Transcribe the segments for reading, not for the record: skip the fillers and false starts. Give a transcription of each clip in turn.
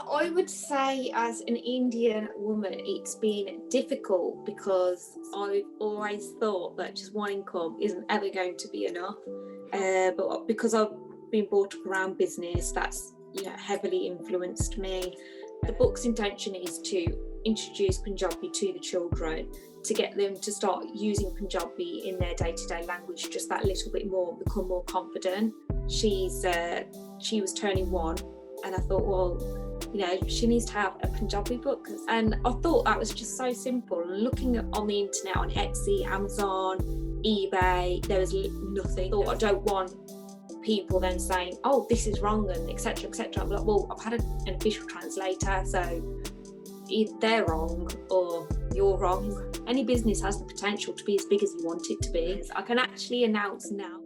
I would say as an Indian woman, it's been difficult because I've always thought that just one income isn't ever going to be enough. But because I've been brought up around business, that's heavily influenced me. The book's intention is to introduce Punjabi to the children, to get them to start using Punjabi in their day-to-day language just that little bit more, become more confident. She was turning 1, and I thought, well, she needs to have a Punjabi book. And I thought that was just so simple. Looking on the internet, on Etsy, Amazon, eBay, there was nothing. I thought, I don't want people then saying, oh, this is wrong, and etc. etc. I'm like, well, I've had an official translator, so either they're wrong or you're wrong. Any business has the potential to be as big as you want it to be. I can actually announce now.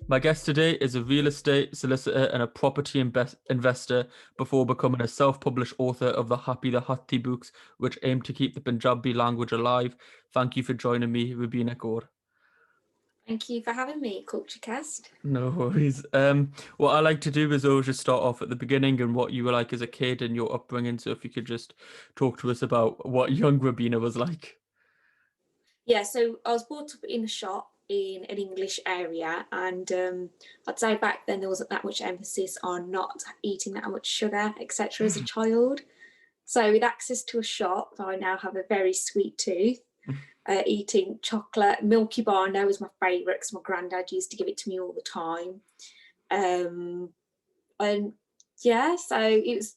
My guest today is a real estate solicitor and a property investor before becoming a self-published author of the Hathi books, which aim to keep the Punjabi language alive. Thank you for joining me, Rubeena Kaur. Thank you for having me, KultureKast. No worries. What I like to do is always just start off at the beginning and what you were like as a kid and your upbringing. So if you could just talk to us about what young Rubeena was like. Yeah, so I was brought up in a shop in an English area, and I'd say back then there wasn't that much emphasis on not eating that much sugar, etc. as a child. So with access to a shop, I now have a very sweet tooth. Eating chocolate, Milky Bar now is my favourite because my granddad used to give it to me all the time. And yeah, so it was,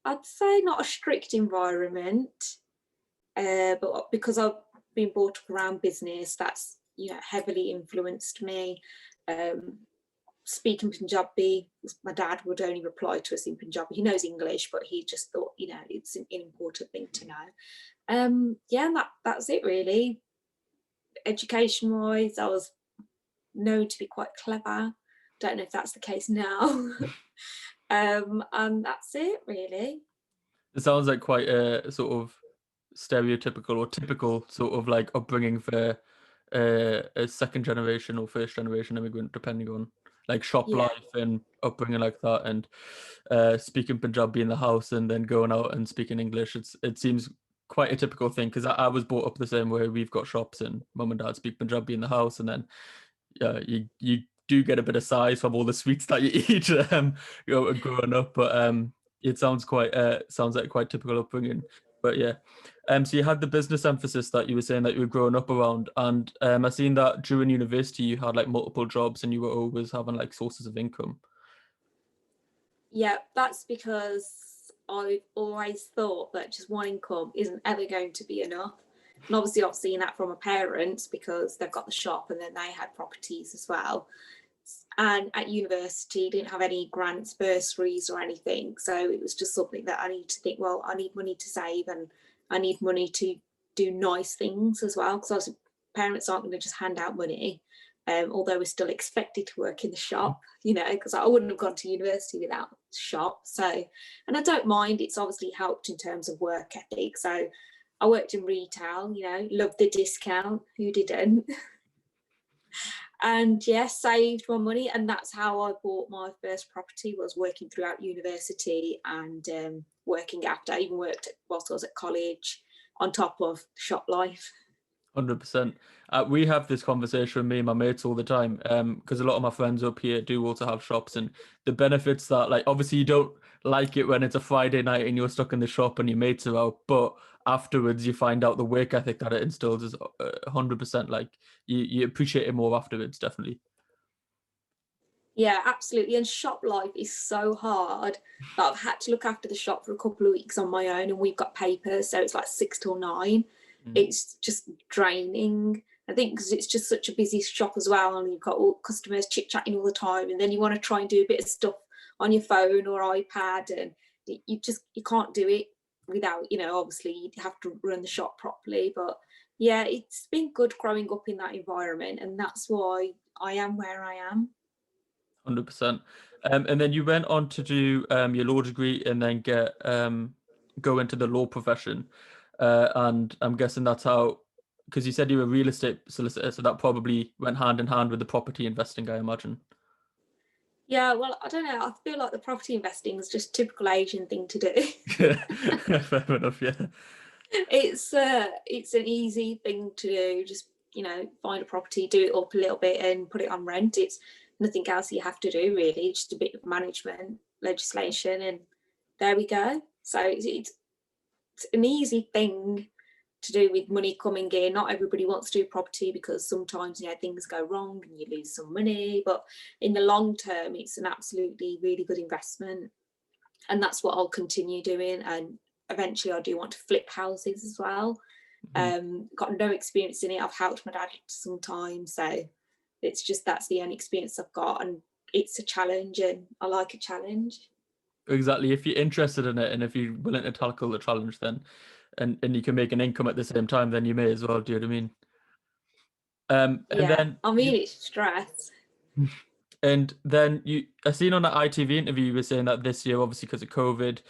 I'd say, not a strict environment, but because I've been brought up around business, that's heavily influenced me. Speaking Punjabi, my dad would only reply to us in Punjabi. He knows English, but he just thought it's an important thing to know. Yeah, that's it really. Education wise, I was known to be quite clever. Don't know if that's the case now. And that's it really. It sounds like quite a sort of stereotypical or typical sort of like upbringing for a second generation or first generation immigrant, depending on like shop life and upbringing like that, and speaking Punjabi in the house and then going out and speaking English. It seems quite a typical thing because I was brought up the same way. We've got shops and mum and dad speak Punjabi in the house, and then you do get a bit of size from all the sweets that you eat growing up, but it sounds like quite typical upbringing. But yeah, so you had the business emphasis that you were saying that you were growing up around, and I seen that during university you had like multiple jobs and you were always having like sources of income. Yeah, that's because I've always thought that just one income isn't ever going to be enough. And obviously I've seen that from my parents because they've got the shop and then they had properties as well. And at university, didn't have any grants, bursaries or anything. So it was just something that I need to think, well, I need money to save and I need money to do nice things as well. Because parents aren't going to just hand out money, although we're still expected to work in the shop, because I wouldn't have gone to university without shop. So, and I don't mind, it's obviously helped in terms of work ethic. So I worked in retail, loved the discount, who didn't? And saved my money, and that's how I bought my first property, was working throughout university and working after. I even worked whilst I was at college on top of shop life. 100%. We have this conversation with me and my mates all the time, because a lot of my friends up here do also have shops, and the benefits that, like, obviously you don't like it when it's a Friday night and you're stuck in the shop and your mates are out, but afterwards you find out the work ethic that it instills is 100%. Like you appreciate it more afterwards, definitely. Yeah, absolutely. And shop life is so hard that I've had to look after the shop for a couple of weeks on my own, and we've got papers, so it's like 6 till 9. It's just draining, I think, because it's just such a busy shop as well, and you've got all customers chit-chatting all the time, and then you want to try and do a bit of stuff on your phone or iPad, and you can't do it without, obviously you have to run the shop properly. But yeah, it's been good growing up in that environment, and that's why I am where I am. 100%. And then you went on to do your law degree and then go into the law profession. And I'm guessing that's how because you said you were a real estate solicitor, so that probably went hand in hand with the property investing, I imagine. Yeah, well, I don't know. I feel like the property investing is just typical Asian thing to do. Fair enough, yeah. It's an easy thing to do. Just, find a property, do it up a little bit, and put it on rent. It's nothing else you have to do really. Just a bit of management legislation, and there we go. So it's an easy thing to do with money coming in. Not everybody wants to do property because sometimes things go wrong and you lose some money, but in the long term it's an absolutely really good investment, and that's what I'll continue doing. And eventually I do want to flip houses as well. Got no experience in it. I've helped my dad sometimes, so it's just that's the only experience I've got, and it's a challenge and I like a challenge. Exactly. If you're interested in it and if you're willing to tackle the challenge, then and you can make an income at the same time, then you may as well. Do you know what I mean? And Yeah, then I mean, it's stress. I seen on that ITV interview you were saying that this year, obviously because of COVID,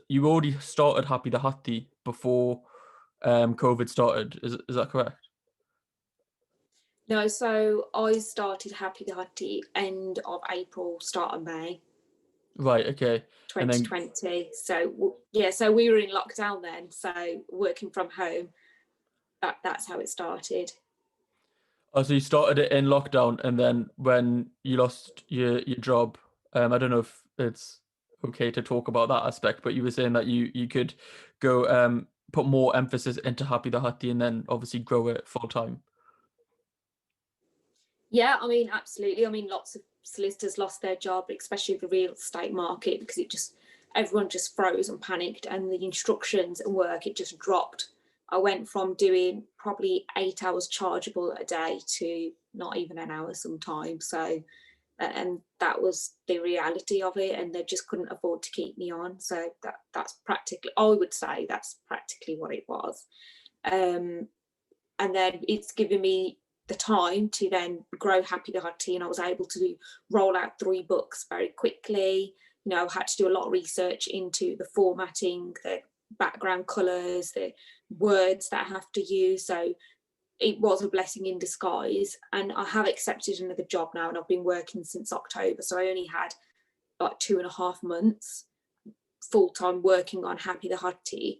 you already started Happy the Hathi before COVID started. Is that correct? No, so I started Happy the Hathi end of April, start of May Right. Okay. And then 2020. So yeah, so we were in lockdown then, so working from home. That's how it started. oh, so you started it in lockdown, and then when you lost your job, I don't know if it's okay to talk about that aspect, but you were saying that you could go put more emphasis into Happy the Hathi and then obviously grow it full time. Yeah, I mean, absolutely. I mean, lots of solicitors lost their job, especially the real estate market, because everyone just froze and panicked, and the instructions and work, it just dropped. I went from doing probably 8 hours chargeable a day to not even an hour sometimes. So, and that was the reality of it, and they just couldn't afford to keep me on. So that's practically, I would say that's practically what it was. And then it's given me the time to then grow Happy the Hathi, and I was able to roll out 3 books very quickly. I had to do a lot of research into the formatting, the background colours, the words that I have to use. So it was a blessing in disguise, and I have accepted another job now, and I've been working since October, so I only had like 2.5 months full-time working on Happy the Hathi.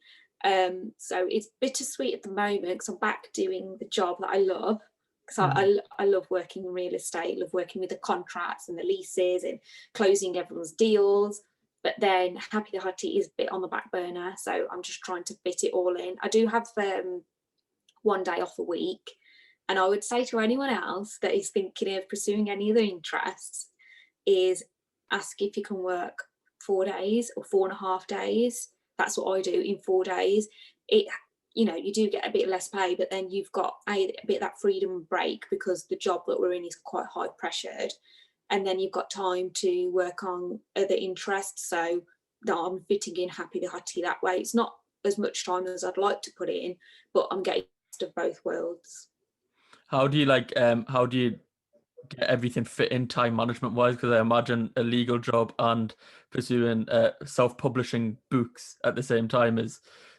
So it's bittersweet at the moment because I'm back doing the job that I love. Because I love working in real estate, love working with the contracts and the leases and closing everyone's deals. But then Happy the Hathi is a bit on the back burner, so I'm just trying to fit it all in. I do have 1 day off a week, and I would say to anyone else that is thinking of pursuing any other interests is ask if you can work 4 days or 4.5 days. That's what I do in 4 days. You do get a bit less pay, but then you've got a bit of that freedom break because the job that we're in is quite high pressured, and then you've got time to work on other interests. So that I'm fitting in Happy the Hathi that way. It's not as much time as I'd like to put in, but I'm getting best of both worlds. How do you get everything fit in time management wise? Because I imagine a legal job and pursuing self-publishing books at the same time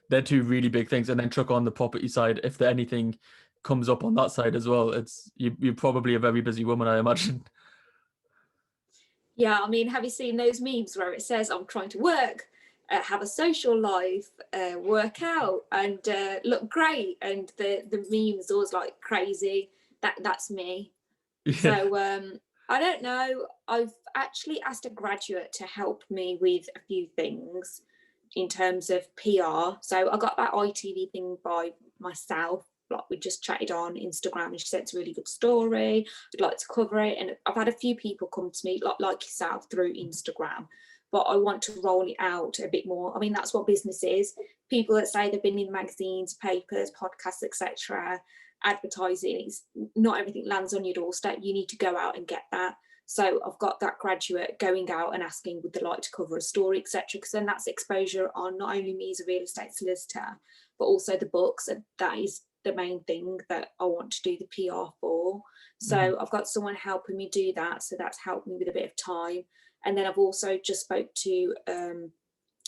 they're 2 really big things, and then chuck on the property side if there anything comes up on that side as well. You're probably a very busy woman, I imagine. Yeah, I mean, have you seen those memes where it says I'm trying to work, have a social life, work out, and look great, and the memes always like crazy. That's me. Yeah. So I don't know. I've actually asked a graduate to help me with a few things in terms of PR. So I got that ITV thing by myself. Like we just chatted on Instagram, and she said it's a really good story. I'd like to cover it, and I've had a few people come to me like yourself through Instagram. But I want to roll it out a bit more. I mean, that's what business is. People that say they've been in magazines, papers, podcasts, etc., advertising, it's not everything lands on your doorstep. You need to go out and get that. So I've got that graduate going out and asking would they like to cover a story, etc., because then that's exposure on not only me as a real estate solicitor, but also the books, and that is the main thing that I want to do the PR for. So I've got someone helping me do that, so that's helped me with a bit of time. And then I've also just spoke to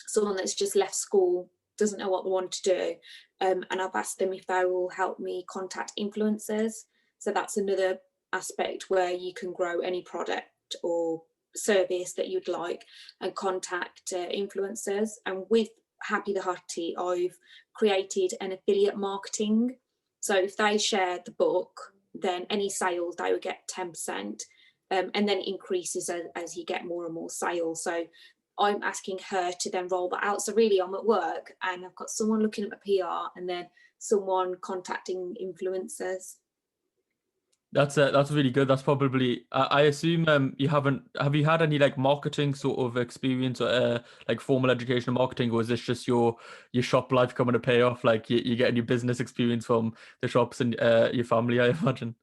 someone that's just left school doesn't know what they want to do. And I've asked them if they will help me contact influencers. So that's another aspect where you can grow any product or service that you'd like and contact influencers. And with Happy the Hathi, I've created an affiliate marketing. So if they share the book, then any sales, they would get 10%. And then it increases as you get more and more sales. So I'm asking her to then roll that out. So really I'm at work and I've got someone looking at my PR and then someone contacting influencers. That's really good. That's probably I assume have you had any like marketing sort of experience or like formal education in marketing, or is this just your shop life coming to pay off? Like you getting your business experience from the shops and your family, I imagine.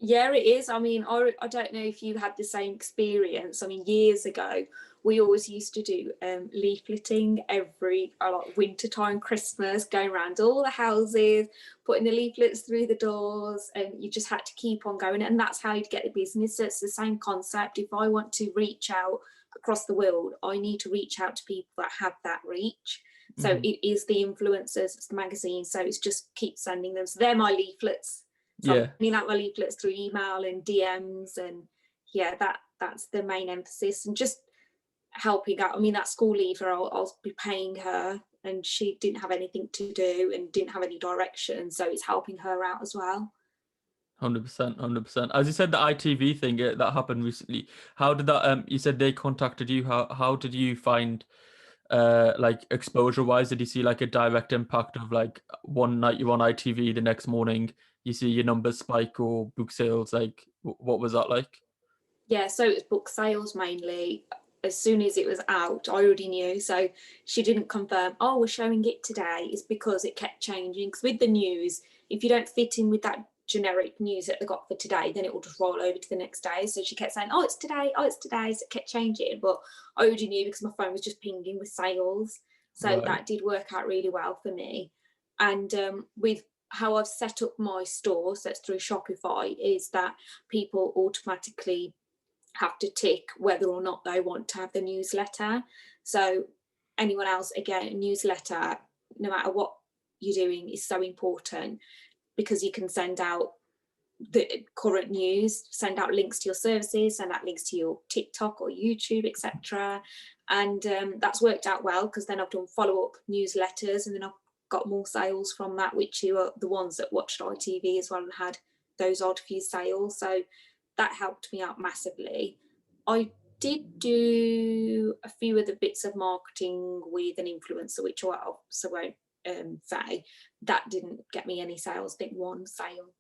Yeah, it is. I mean, I don't know if you had the same experience. I mean, years ago, we always used to do leafleting every like winter time, Christmas, going around all the houses, putting the leaflets through the doors, and you just had to keep on going. And that's how you'd get the business. So it's the same concept. If I want to reach out across the world, I need to reach out to people that have that reach. So it is the influencers, it's the magazine. So it's just keep sending them. So they're my leaflets. So I'm sending out my leaflets through email and DMs, and yeah, that's the main emphasis, and just helping out. I mean, that school leaver, I'll be paying her, and she didn't have anything to do and didn't have any direction, so it's helping her out as well. 100%, 100%. As you said, the ITV thing that happened recently. How did that? You said they contacted you. How did you find like exposure wise? Did you see like a direct impact of like one night you're on ITV, the next morning you see your numbers spike or book sales? Like what was that like? Yeah, so it was book sales mainly. As soon as it was out, I already knew. So she didn't confirm, oh, we're showing it today. It's because it kept changing. Because with the news, if you don't fit in with that generic news that they got for today, then it will just roll over to the next day. So she kept saying, oh, it's today, oh, it's today. So it kept changing. But I already knew because my phone was just pinging with sales. So that did work out really well for me. And with how I've set up my store, so it's through Shopify, is that people automatically have to tick whether or not they want to have the newsletter. So anyone else, again, a newsletter, no matter what you're doing, is so important because you can send out the current news, send out links to your services, send out links to your TikTok or YouTube, etc. And that's worked out well because then I've done follow-up newsletters and then I've got more sales from that, which are the ones that watched ITV as well and had those odd few sales. So that helped me out massively. I did do a few of the bits of marketing with an influencer, which I also won't say. That didn't get me any sales. I think one sale.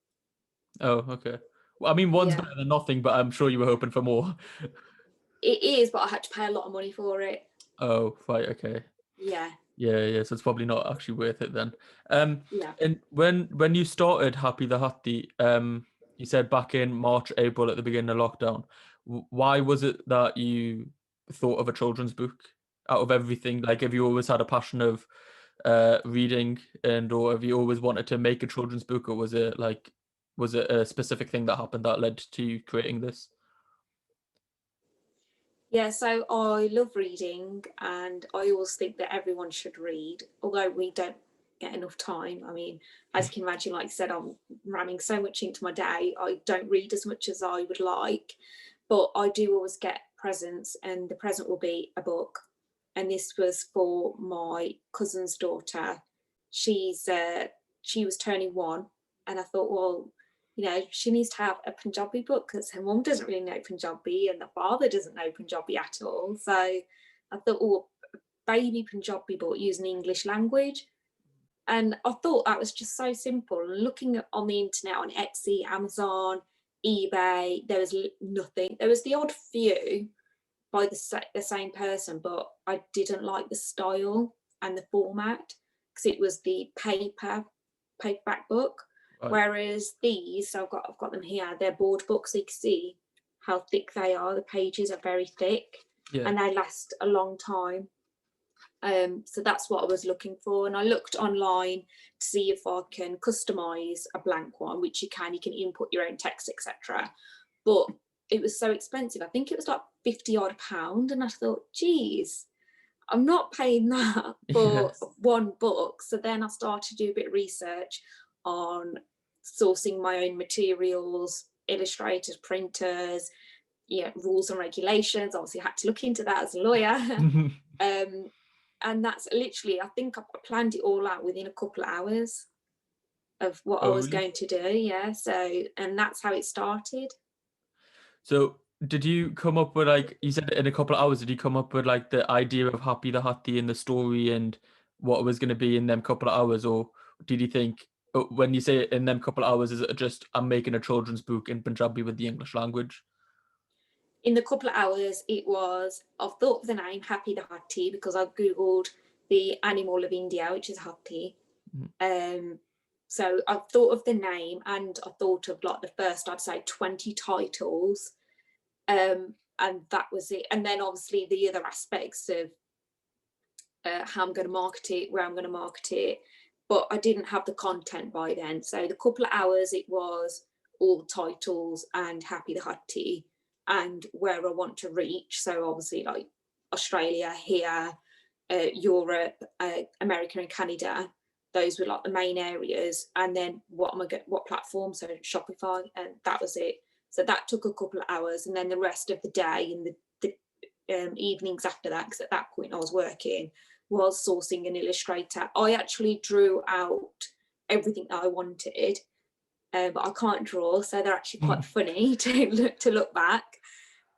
Oh, okay. Well, I mean, one's better than nothing, but I'm sure you were hoping for more. It is, but I had to pay a lot of money for it. Oh, right, okay. Yeah. Yeah. So it's probably not actually worth it then. Yeah. And when you started Happy the Hathi, you said back in March, April at the beginning of lockdown. Why was it that you thought of a children's book out of everything? Like, have you always had a passion of reading, and or have you always wanted to make a children's book, or was it a specific thing that happened that led to you creating this? Yeah, so I love reading and I always think that everyone should read, although we don't get enough time. I mean, as you can imagine, like I said, I'm ramming so much into my day. I don't read as much as I would like, but I do always get presents, and the present will be a book. And this was for my cousin's daughter. She was turning 1, and I thought, well, she needs to have a Punjabi book because her mum doesn't really know Punjabi and the father doesn't know Punjabi at all. So I thought, oh, a baby Punjabi book using English language. And I thought that was just so simple. And looking on the internet, on Etsy, Amazon, eBay, there was nothing. There was the odd few by the same person, but I didn't like the style and the format because it was the paperback book. Right. Whereas these, so I've got them here, they're board books, so you can see how thick they are. The pages are very thick and they last a long time. So that's what I was looking for. And I looked online to see if I can customize a blank one, which you can input your own text, etc. But it was so expensive. I think it was like £50 odd. And I thought, geez, I'm not paying that for Yes. one book. So then I started to do a bit of research on sourcing my own materials, illustrators, printers, rules and regulations. Obviously, I had to look into that as a lawyer. And that's literally, I think I planned it all out within a couple of hours of what I Oh, was really? going to do. Yeah. So, and that's how it started. So did you come up with, like you said, in a couple of hours, did you come up with like the idea of Happy the Hathi and the story and what it was going to be in them couple of hours? Or did you think, when you say in them couple of hours, is it just I'm making a children's book in Punjabi with the English language? In the couple of hours, I've thought of the name Happy the Hathi because I Googled the animal of India, which is Hathi. Mhm. So I've thought of the name and I thought of like the first, I'd say 20 titles. And that was it. And then obviously the other aspects of how I'm going to market it, where I'm going to market it. But I didn't have the content by then. So the couple of hours, it was all the titles and Happy the Hathi and where I want to reach. So obviously like Australia, here, Europe, America and Canada. Those were like the main areas. And then what platform? So Shopify, and that was it. So that took a couple of hours. And then the rest of the day and the evenings after that, because at that point I was working, was sourcing an illustrator. I actually drew out everything that I wanted, but I can't draw, so they're actually quite funny to look back.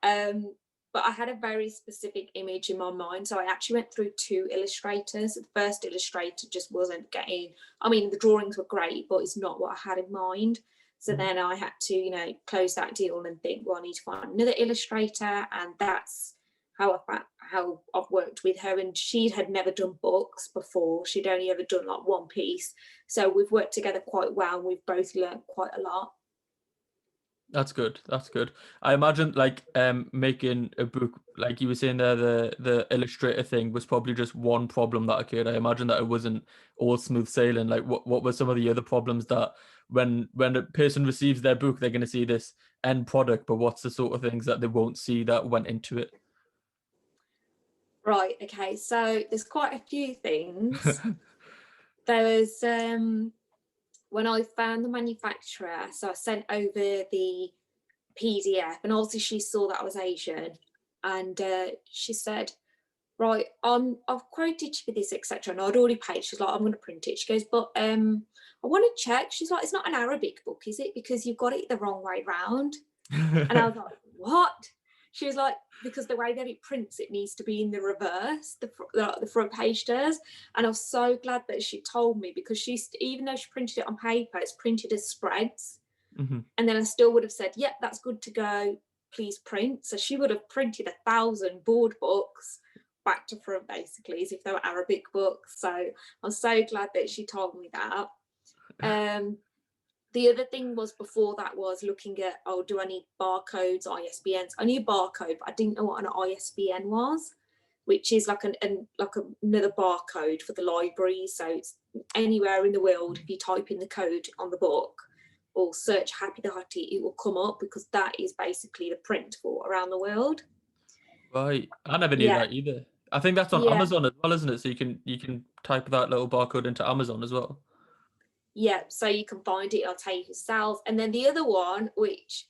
But I had a very specific image in my mind, so I actually went through 2 illustrators. The first illustrator just wasn't getting. I mean, the drawings were great, but it's not what I had in mind. So then I had to, close that deal and think, well, I need to find another illustrator, and that's how I've worked with her. And she had never done books before; she'd only ever done like one piece. So we've worked together quite well, and we've both learned quite a lot. That's good. That's good. I imagine like making a book, like you were saying there, the illustrator thing was probably just one problem that occurred. I imagine that it wasn't all smooth sailing. Like what were some of the other problems that when a person receives their book, they're gonna see this end product, but what's the sort of things that they won't see that went into it? Right. Okay. So there's quite a few things. There was when I found the manufacturer, so I sent over the PDF, and obviously she saw that I was Asian, and she said, "Right, I've quoted you for this, etc." And I'd already paid. She's like, "I'm going to print it." She goes, "But I want to check." She's like, "It's not an Arabic book, is it? Because you've got it the wrong way round." And I was like, "What?" She was like, "Because the way that it prints, it needs to be in the reverse, the front page does." And I was so glad that she told me, because even though she printed it on paper, it's printed as spreads. Mhm. And then I still would have said, "Yep, that's good to go. Please print." So she would have printed 1,000 board books back to front, basically, as if they were Arabic books. So I'm so glad that she told me that. The other thing was, before that, was looking at, oh, do I need barcodes, ISBNs? I knew barcode, but I didn't know what an ISBN was, which is like another barcode for the library. So it's anywhere in the world, if you type in the code on the book or search Happy the Hathi, it will come up, because that is basically the print for around the world. Right. I never knew Yeah, that either. I think that's on yeah, Amazon as well, isn't it? So you can type that little barcode into Amazon as well. yeah. So you can find it, I'll tell you yourself. And then the other one, which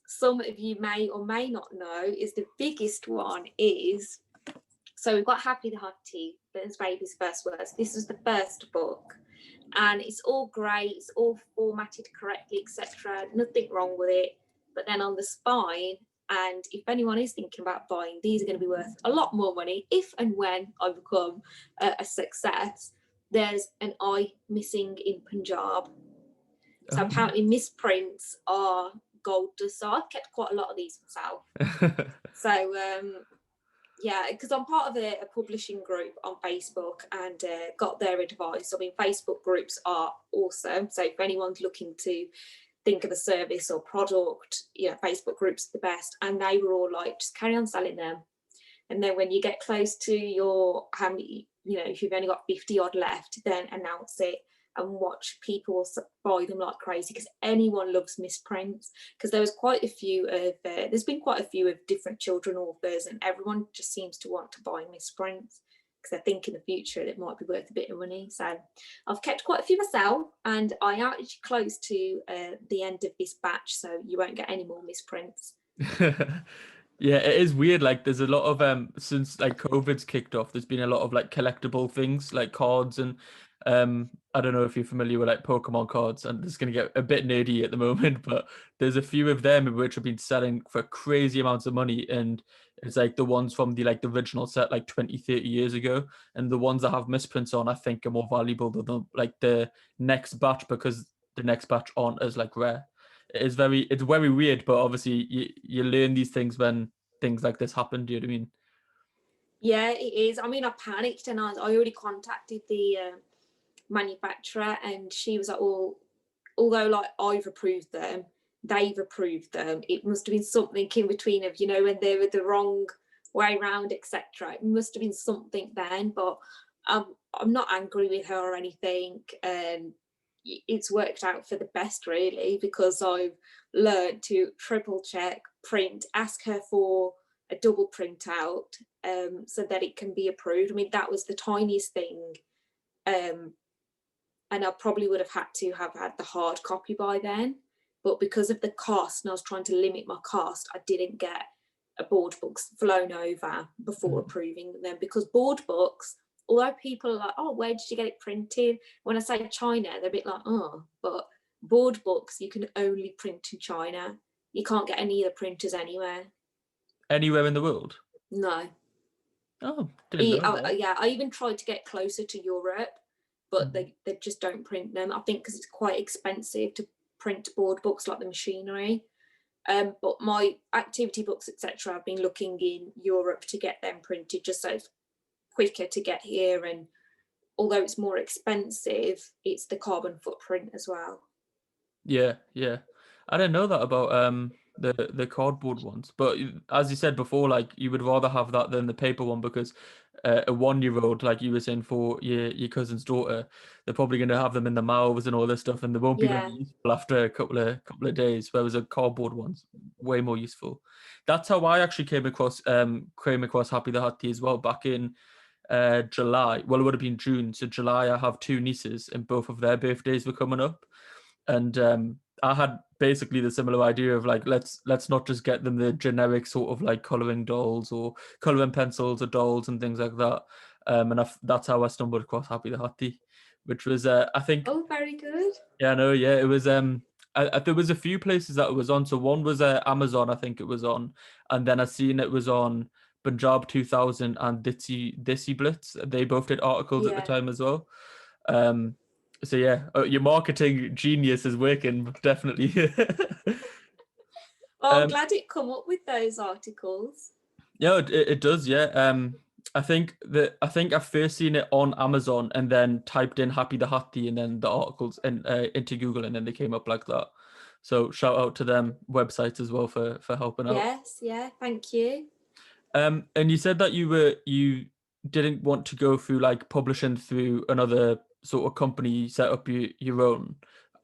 some of you may or may not know, is the biggest one, is, so we've got Happy the Hathi, Burns Baby's First Words. This is the first book, and it's all great, it's all formatted correctly, etc. Nothing wrong with it. But then on the spine, and if anyone is thinking about buying, these are going to be worth a lot more money if and when I become a success. There's an I missing in Punjab. So Oh. apparently misprints are gold dust. So I've kept quite a lot of these myself. So yeah, because I'm part of a publishing group on Facebook, and got their advice. I mean, Facebook groups are awesome. So if anyone's looking to think of a service or product, Facebook groups are the best. And they were all like, just carry on selling them. And then when you get close to how many, if you've only got 50 odd left, then announce it and watch people buy them like crazy, because anyone loves misprints. Because there's been quite a few of different children authors, and everyone just seems to want to buy misprints. because I think in the future it might be worth a bit of money. So I've kept quite a few myself, and I am actually close to the end of this batch, so you won't get any more misprints. Yeah, it is weird. Like, there's a lot of since like COVID's kicked off, there's been a lot of like collectible things like cards, and I don't know if you're familiar with like Pokemon cards, and it's gonna get a bit nerdy at the moment, but there's a few of them which have been selling for crazy amounts of money, and it's like the ones from the original set like 20, 30 years ago, and the ones that have misprints on, I think, are more valuable than the next batch, because the next batch aren't as like rare. It's very weird, but obviously you learn these things when things like this happen. Do you know what I mean? Yeah, it is. I mean, I panicked, and I already contacted the manufacturer, and she was like, "Well, although like I've approved them, they've approved them. It must have been something in between of, when they were the wrong way round, etc. It must have been something then." But I'm not angry with her or anything. It's worked out for the best, really, because I've learned to triple check, print, ask her for a double printout, so that it can be approved. I mean, that was the tiniest thing, and I probably would have had the hard copy by then, but because of the cost, and I was trying to limit my cost, I didn't get a board books flown over before approving them, because board books, although people are like, "Oh, where did you get it printed?" When I say China, they're a bit like, "Oh," but board books you can only print in China. You can't get any of the printers anywhere. Anywhere in the world? No. Oh, didn't know that. Yeah, I even tried to get closer to Europe, but they just don't print them. I think because it's quite expensive to print board books, like the machinery. But my activity books, etc., I've been looking in Europe to get them printed, just so it's quicker to get here. And although it's more expensive, it's the carbon footprint as well. Yeah, yeah. I didn't know that about the cardboard ones. But as you said before, like you would rather have that than the paper one, because a 1-year-old, like you were saying, for your cousin's daughter, they're probably going to have them in the mouths and all this stuff, and they won't be Yeah. very useful after a couple of days. Whereas a cardboard one's way more useful. That's how I actually came across Happy the Hathi as well, back in July. Well, it would have been June. So July, I have 2 nieces, and both of their birthdays were coming up, and I had basically the similar idea of like, let's not just get them the generic sort of like coloring dolls or coloring pencils or dolls and things like that. And that's how I stumbled across Happy the Hathi, which was I think, Oh, very good. yeah, no, yeah, it was there was a few places that it was on. So one was Amazon, I think it was on, and then I seen it was on Punjab 2000 and Ditsy Blitz. They both did articles at the Yeah. time as well. So yeah, your marketing genius is working, definitely. Oh, I'm glad it come up with those articles. Yeah, it does. Yeah. I think I first seen it on Amazon, and then typed in Happy the Hathi, and then the articles and into Google, and then they came up like that. So shout out to them websites as well for helping out. Yes, yeah, thank you. And you said that you didn't want to go through like publishing through another sort of company, set up your own.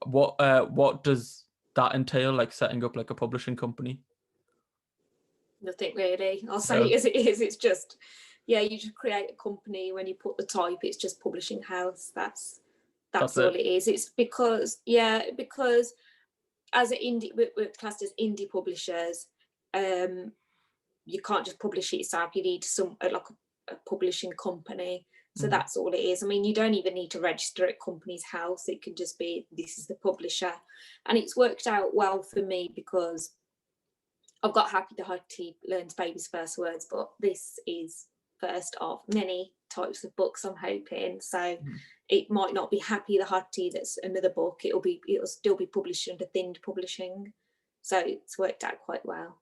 What does that entail, like setting up like a publishing company? Nothing really. I'll say No. it as it is. It's just, yeah, you just create a company. When you put the type, it's just publishing house. That's all it is. It's because as an indie, we're classed as indie publishers. You can't just publish it yourself. You need a publishing company. So that's all it is. I mean, you don't even need to register at Companies House. It can just be, this is the publisher. And it's worked out well for me, because I've got Happy the Hathi Learns Baby's First Words, but this is first of many types of books, I'm hoping. So it might not be Happy the Hathi that's another book. It'll still be published under Thind Publishing. So it's worked out quite well.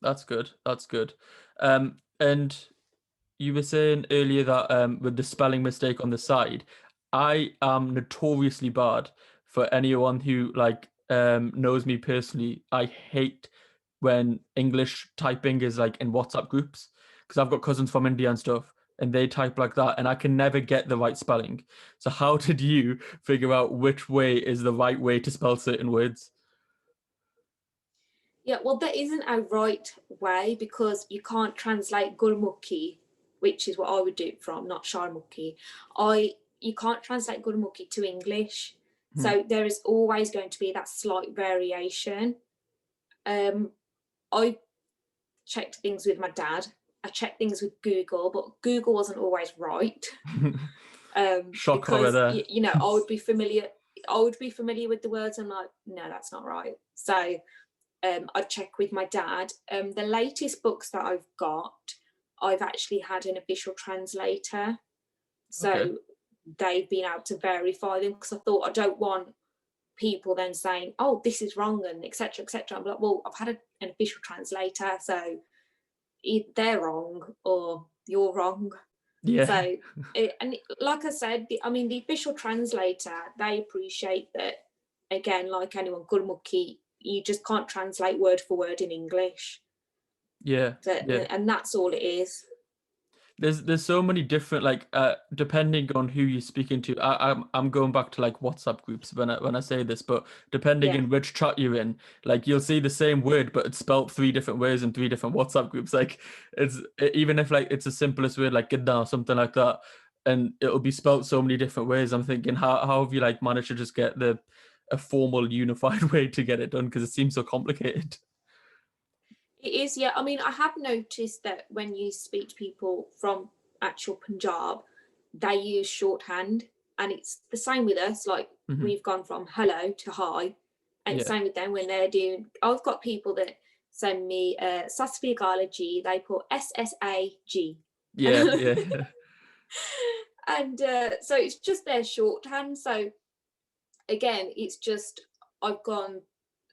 That's good. That's good. And you were saying earlier that with the spelling mistake on the side, I am notoriously bad. For anyone who like knows me personally, I hate when English typing is like in WhatsApp groups, because I've got cousins from India and stuff, and they type like that, and I can never get the right spelling. So how did you figure out which way is the right way to spell certain words? Yeah, well, there isn't a right way, because you can't translate Gurmukhi, which is what I would do it from, not Sharmuki, you can't translate Gurmukhi to English. So there is always going to be that slight variation. I checked things with my dad. I checked things with Google, but Google wasn't always right. Shock horror because there. you know, I would be familiar with the words and like, no, that's not right. So I'd check with my dad. The latest books that I've got, I've actually had an official translator. So Okay. they've been able to verify them, because I thought I don't want people then saying, oh, this is wrong, and etc etc. I'm like, well, I've had an official translator, so either they're wrong or you're wrong. Yeah. So like I said, the official translator, they appreciate that. Again, like anyone, Gurmukhi, you just can't translate word for word in English. Yeah. And that's all it is. There's so many different, like, depending on who you're speaking to. I'm going back to like WhatsApp groups when I say this, but depending Yeah. in which chat you're in, like you'll see the same word but it's spelled 3 different ways in 3 different WhatsApp groups. Like it's, even if like it's the simplest word like gidda or something like that, and it'll be spelled so many different ways. I'm thinking, how have you like managed to just get a formal unified way to get it done, because it seems so complicated. It is, yeah. I mean, I have noticed that when you speak to people from actual Punjab, they use shorthand, and it's the same with us. Like we've gone from hello to hi, and it's Yeah. same with them when they're doing. I've got people that send me Sasfigalaji. They put SSAG. Yeah. And so it's just their shorthand. So again, it's just, I've gone,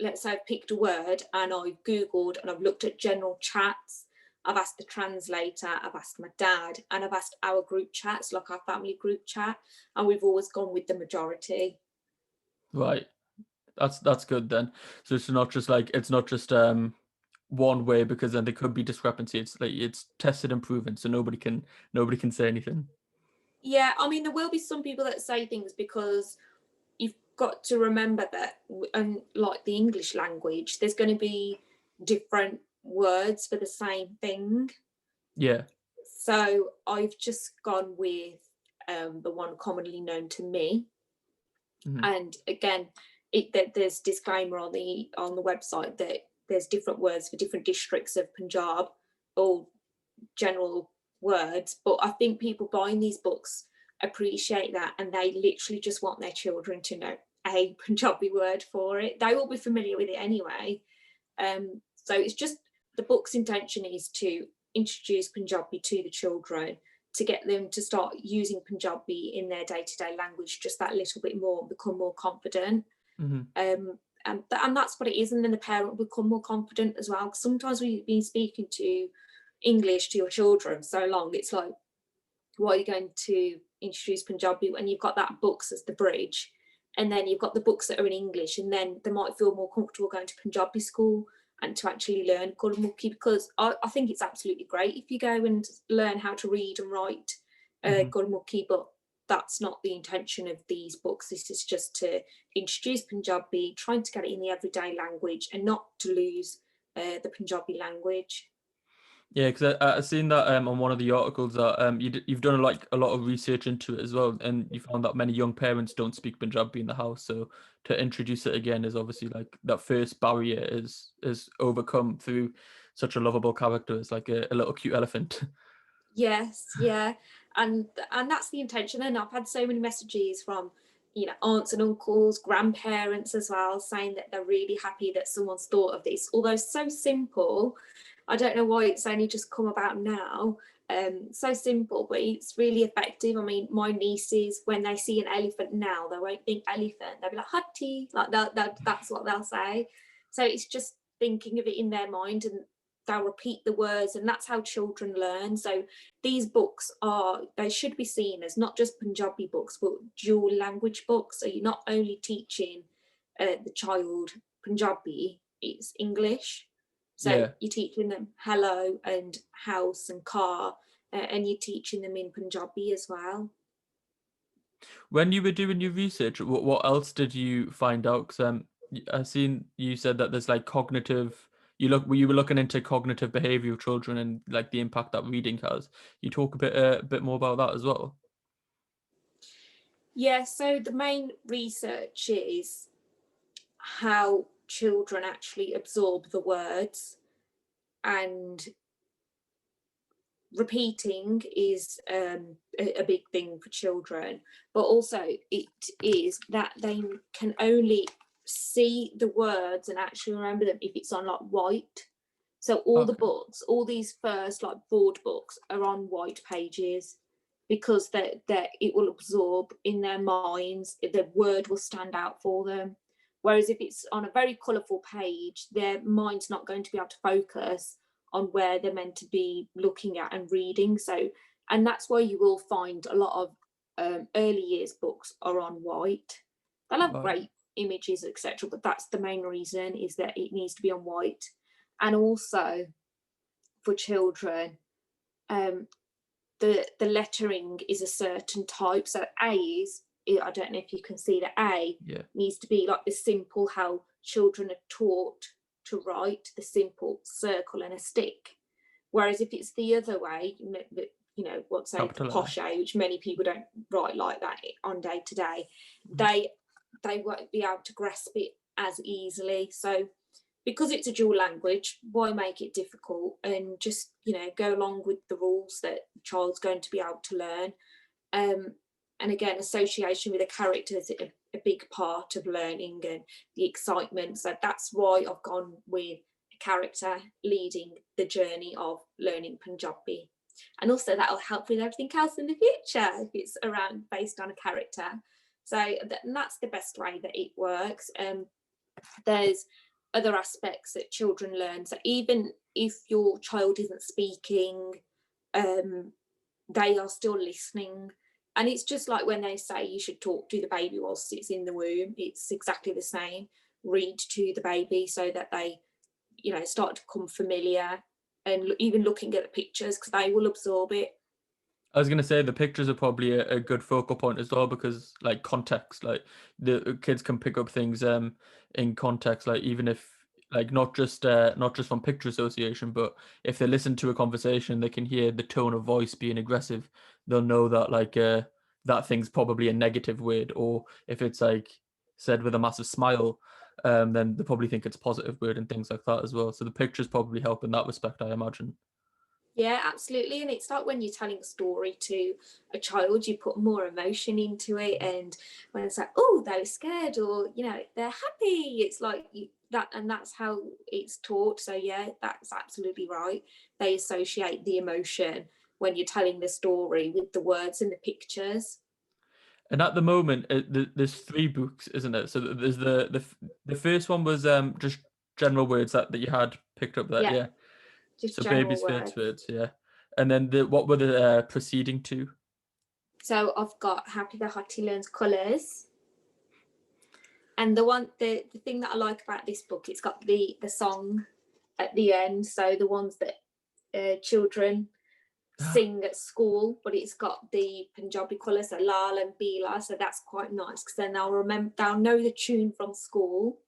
let's say I've picked a word and I've Googled and I've looked at general chats. I've asked the translator, I've asked my dad, and I've asked our group chats, like our family group chat, and we've always gone with the majority. Right. That's good then. So it's not just one way, because then there could be discrepancy. It's like it's tested and proven, so nobody can say anything. Yeah, I mean, there will be some people that say things, because you've got to remember that, like the English language, there's going to be different words for the same thing. Yeah. So I've just gone with the one commonly known to me. And again, there's disclaimer on the website that there's different words for different districts of Punjab, or general words. But I think people buying these books appreciate that, and they literally just want their children to know a Punjabi word for it. They will be familiar with it anyway. So it's just, the book's intention is to introduce Punjabi to the children, to get them to start using Punjabi in their day-to-day language just that little bit more, become more confident. And that's what it is. And then the parent will become more confident as well. Because sometimes we've been speaking to English to your children so long, it's like, why are you going to introduce Punjabi when you've got that books as the bridge, and then you've got the books that are in English, and then they might feel more comfortable going to Punjabi school and to actually learn Gurmukhi, because I think it's absolutely great if you go and learn how to read and write Gurmukhi, but that's not the intention of these books. This is just to introduce Punjabi, trying to get it in the everyday language and not to lose the Punjabi language. Yeah, because I've seen that on one of the articles that you've done a lot of research into it as well, and you found that many young parents don't speak Punjabi in the house. So to introduce it again is obviously like that first barrier is overcome through such a lovable character. It's like a little cute elephant. Yes, yeah, and that's the intention. And I've had so many messages from, you know, aunts and uncles, grandparents as well, saying that they're really happy that someone's thought of this. Although so simple, I don't know why it's only just come about now. So simple, but it's really effective. I mean, my nieces, when they see an elephant now, they won't think elephant. They'll be like Hathi, like that's what they'll say. So it's just thinking of it in their mind, and they'll repeat the words, and that's how children learn. So these books they should be seen as not just Punjabi books, but dual language books. So you're not only teaching the child Punjabi, it's English. So Yeah. you're teaching them hello and house and car, and you're teaching them in Punjabi as well. When you were doing your research, what else did you find out? Because I've seen you said that there's like cognitive, you were looking into cognitive behavior of children and like the impact that reading has. You talk a bit more about that as well. Yeah, so the main research is how children actually absorb the words, and repeating is a big thing for children, but also it is that they can only see the words and actually remember them if it's on like white. So all the books, all these first like board books are on white pages, because that it will absorb in their minds, the word will stand out for them. Whereas if it's on a very colourful page, their mind's not going to be able to focus on where they're meant to be looking at and reading. So, and that's why you will find a lot of early years books are on white. They'll have great images, etc., but that's the main reason, is that it needs to be on white. And also for children, the lettering is a certain type. So A is, I don't know if you can see that A needs to be like the simple, how children are taught to write, the simple circle and a stick. Whereas if it's the other way, you know, what's say the posh A, which many people don't write like that on day to day, they won't be able to grasp it as easily. So because it's a dual language, why make it difficult, and just, you know, go along with the rules that the child's going to be able to learn. And again, association with a character is a big part of learning and the excitement. So that's why I've gone with a character leading the journey of learning Punjabi. And also that'll help with everything else in the future if it's around based on a character. So that's the best way that it works. There's other aspects that children learn. So even if your child isn't speaking, they are still listening. And it's just like when they say you should talk to the baby whilst it's in the womb, it's exactly the same. Read to the baby so that they, you know, start to become familiar, and even looking at the pictures, because they will absorb it. I was gonna say the pictures are probably a good focal point as well, because like context, like the kids can pick up things in context, like even if like not just from picture association, but if they listen to a conversation, they can hear the tone of voice being aggressive. They'll know that like that thing's probably a negative word, or if it's like said with a massive smile, then they probably think it's a positive word and things like that as well. So the pictures probably help in that respect, I imagine. Yeah, absolutely. And it's like when you're telling a story to a child, you put more emotion into it. And when it's like, oh, they're scared, or, you know, they're happy, it's like that, and that's how it's taught. So yeah, that's absolutely right. They associate the emotion when you're telling the story with the words and the pictures. And at the moment, there's 3 books, isn't it? So there's the first one was just general words that you had picked up there, yeah. Just So general baby's words. first words, yeah. And then what were the preceding 2? So I've got Happy the Hathi Learns Colours. And the thing that I like about this book, it's got the song at the end. So the ones that children sing at school, but it's got the Punjabi colours, so Lal and Bila. So that's quite nice, because then they'll know the tune from school,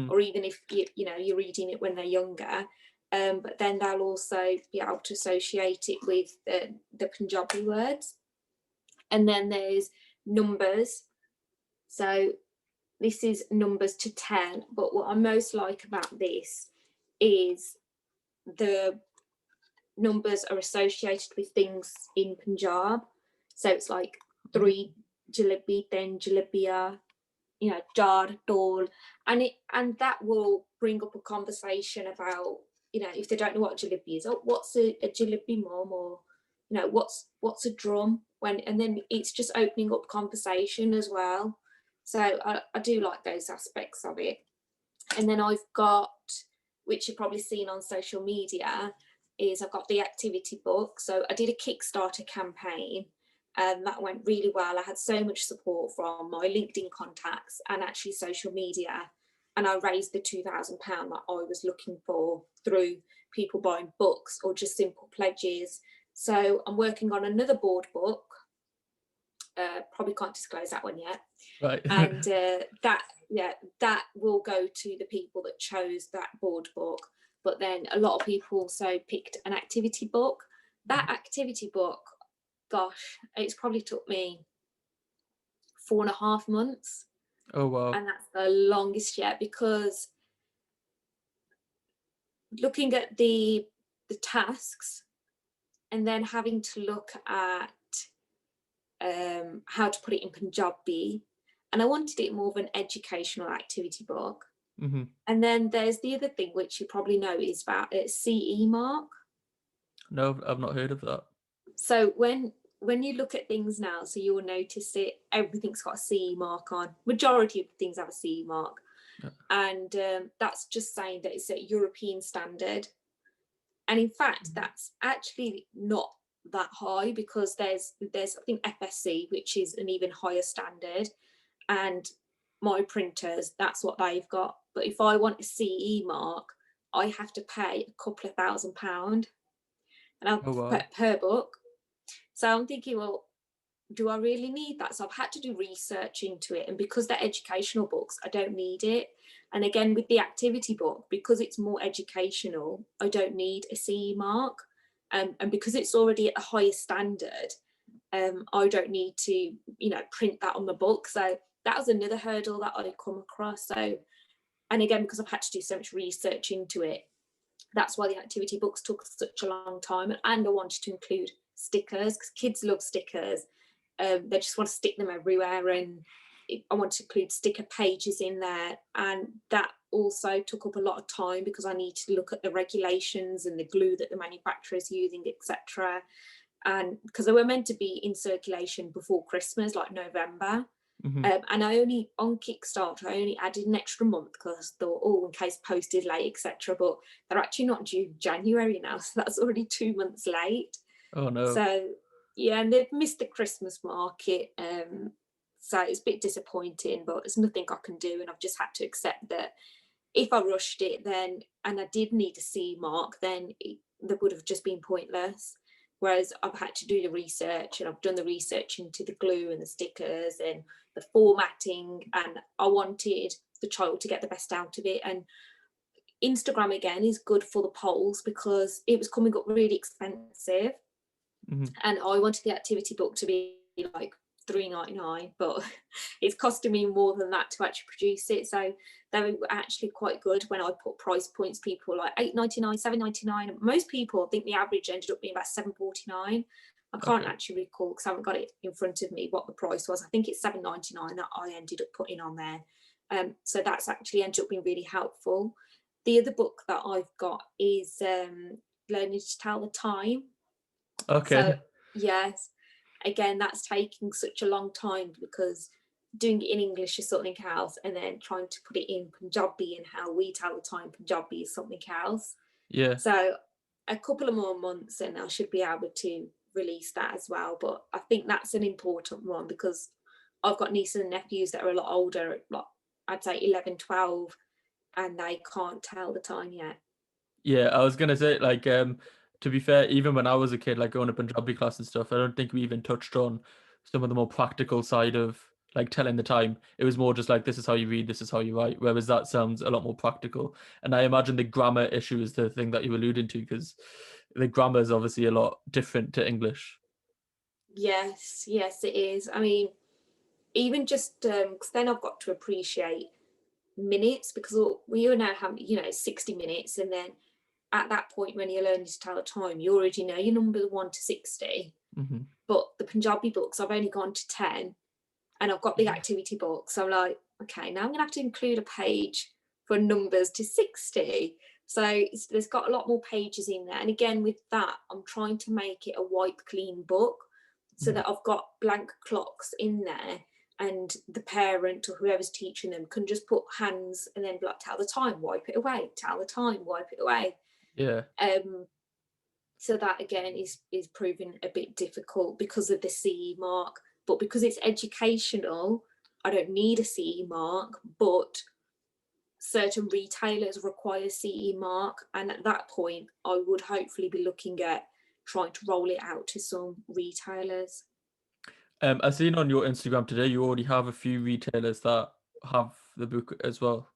or even if you're reading it when they're younger. But then they'll also be able to associate it with the Punjabi words. And then there's numbers. So this is numbers to 10. But what I most like about this is the numbers are associated with things in Punjab. So it's like 3 jalebi, then jalebia, you know, jar, dol. And that will bring up a conversation about, you know, if they don't know what jalebi is, oh, what's a jalebi, mom? Or, you know, what's a drum? And then it's just opening up conversation as well. So I do like those aspects of it. And then I've got, which you've probably seen on social media, is I've got the activity book. So I did a Kickstarter campaign, and that went really well. I had so much support from my LinkedIn contacts and actually social media. And I raised the £2,000 that I was looking for through people buying books or just simple pledges. So I'm working on another board book. Probably can't disclose that one yet. Right. And that will go to the people that chose that board book. but then a lot of people also picked an activity book. That activity book, gosh, it's probably took me 4.5 months. Oh wow. And that's the longest yet, because looking at the tasks and then having to look at how to put it in Punjabi, and I wanted it more of an educational activity book. Mm-hmm. And then there's the other thing, which you probably know, is about CE mark. No, I've not heard of that. So when you look at things now, so you will notice it, everything's got a CE mark on. Majority of things have a CE mark. Yeah. And that's just saying that it's a European standard. And in fact, that's actually not that high, because there's I think FSC, which is an even higher standard, and my printers, that's what they've got. But if I want a CE mark, I have to pay a couple of £1,000, and Oh wow. per book. So I'm thinking, well, do I really need that? So I've had to do research into it, and because they're educational books, I don't need it. And again, with the activity book, because it's more educational, I don't need a CE mark, and because it's already at the highest standard, I don't need to print that on the book. So that was another hurdle that I come across. So, and again, because I've had to do so much research into it, that's why the activity books took such a long time. And I wanted to include stickers, because kids love stickers. They just want to stick them everywhere, and I want to include sticker pages in there. And that also took up a lot of time, because I need to look at the regulations and the glue that the manufacturer is using, etc. And because they were meant to be in circulation before Christmas, like November. Mm-hmm. And I only, on Kickstarter, I only added an extra month, because I thought, oh, in case posted late, etc. But they're actually not due January now, so that's already 2 months late. Oh no. So yeah, and they've missed the Christmas market. So it's a bit disappointing, but there's nothing I can do, and I've just had to accept that if I rushed it, then, and I did need a CE mark, then that would have just been pointless. Whereas I've had to do the research, and I've done the research into the glue and the stickers and the formatting, and I wanted the child to get the best out of it. And Instagram, again, is good for the polls, because it was coming up really expensive. Mm-hmm. And I wanted the activity book to be like £3.99, but it's costing me more than that to actually produce it. So they were actually quite good when I put price points. People were like £8.99, £7.99. Most people, I think the average ended up being about £7.49. I can't actually recall, because I haven't got it in front of me, what the price was. I think it's £7.99 that I ended up putting on there. So that's actually ended up being really helpful. The other book that I've got is Learning to Tell the Time. Okay. So yes, again, that's taking such a long time, because doing it in English is something else, and then trying to put it in Punjabi and how we tell the time Punjabi is something else. Yeah. So a couple of more months and I should be able to release that as well. But I think that's an important one, because I've got nieces and nephews that are a lot older, like I'd say 11, 12, and they can't tell the time yet. Yeah, I was gonna say, like, to be fair, even when I was a kid, like going to Punjabi class and stuff, I don't think we even touched on some of the more practical side of like telling the time. It was more just like, this is how you read, this is how you write. Whereas that sounds a lot more practical. And I imagine the grammar issue is the thing that you alluded to, because the grammar is obviously a lot different to English. Yes, it is. I mean, even just because then I've got to appreciate minutes, because we all know how 60 minutes, and then at that point when you're learning to tell the time, you already know your numbers 1 to 60. Mm-hmm. But the Punjabi books, I've only gone to 10, and I've got the activity book, so I'm like, okay, now I'm gonna have to include a page for numbers to 60. So there's got a lot more pages in there, and again with that, I'm trying to make it a wipe clean book, so that I've got blank clocks in there, and the parent or whoever's teaching them can just put hands and then like tell the time, wipe it away, tell the time, wipe it away. Yeah. So that again is proving a bit difficult because of the CE mark. But because it's educational, I don't need a CE mark, but certain retailers require CE mark, and at that point I would hopefully be looking at trying to roll it out to some retailers. I've seen on your Instagram today you already have a few retailers that have the book as well.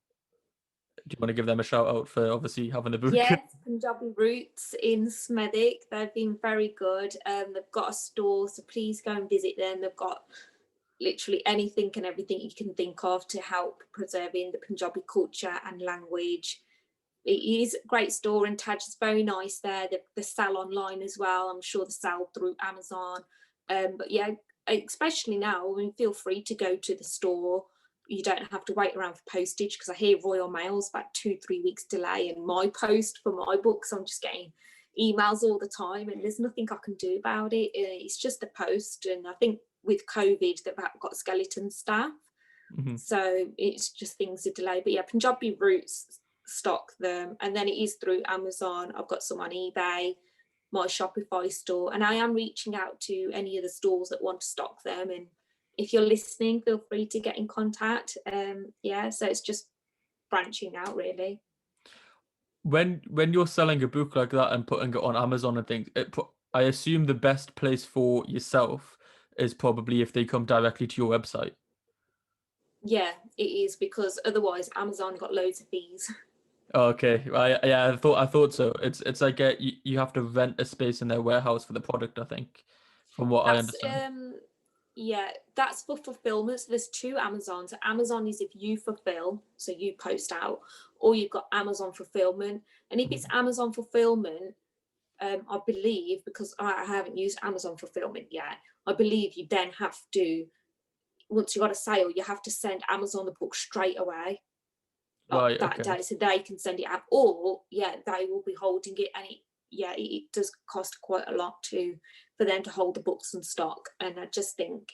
Do you want to give them a shout out for obviously having the book? Yes, Punjabi Roots in Smethwick. They've been very good. They've got a store, so please go and visit them. They've got literally anything and everything you can think of to help preserving the Punjabi culture and language. It is a great store, and Taj is very nice there. They sell online as well. I'm sure they sell through Amazon. But yeah, especially now, I mean, feel free to go to the store. You don't have to wait around for postage, because I hear Royal Mail's about 2-3 weeks delay in my post for my books. I'm just getting emails all the time, and there's nothing I can do about it. It's just the post, and I think with COVID they've got skeleton staff, so it's just things are delayed. But yeah, Punjabi Roots stock them, and then it is through Amazon. I've got some on eBay, my Shopify store, and I am reaching out to any of the stores that want to stock them. And if you're listening, feel free to get in contact. So it's just branching out, really. When you're selling a book like that and putting it on Amazon and things, I assume the best place for yourself is probably if they come directly to your website. Yeah, it is, because otherwise Amazon got loads of fees. Okay, I thought so. It's like you have to rent a space in their warehouse for the product, I think, from what I understand. Yeah, that's for fulfillment. So there's two Amazons. Amazon is if you fulfill, so you post out, or you've got Amazon fulfillment. And if it's Amazon fulfillment, I believe, because I haven't used Amazon fulfillment yet, I believe you then have to, once you got a sale, you have to send Amazon the book straight away, like that day, so they can send it out. Or yeah, they will be holding it, and it does cost quite a lot for them to hold the books in stock. And I just think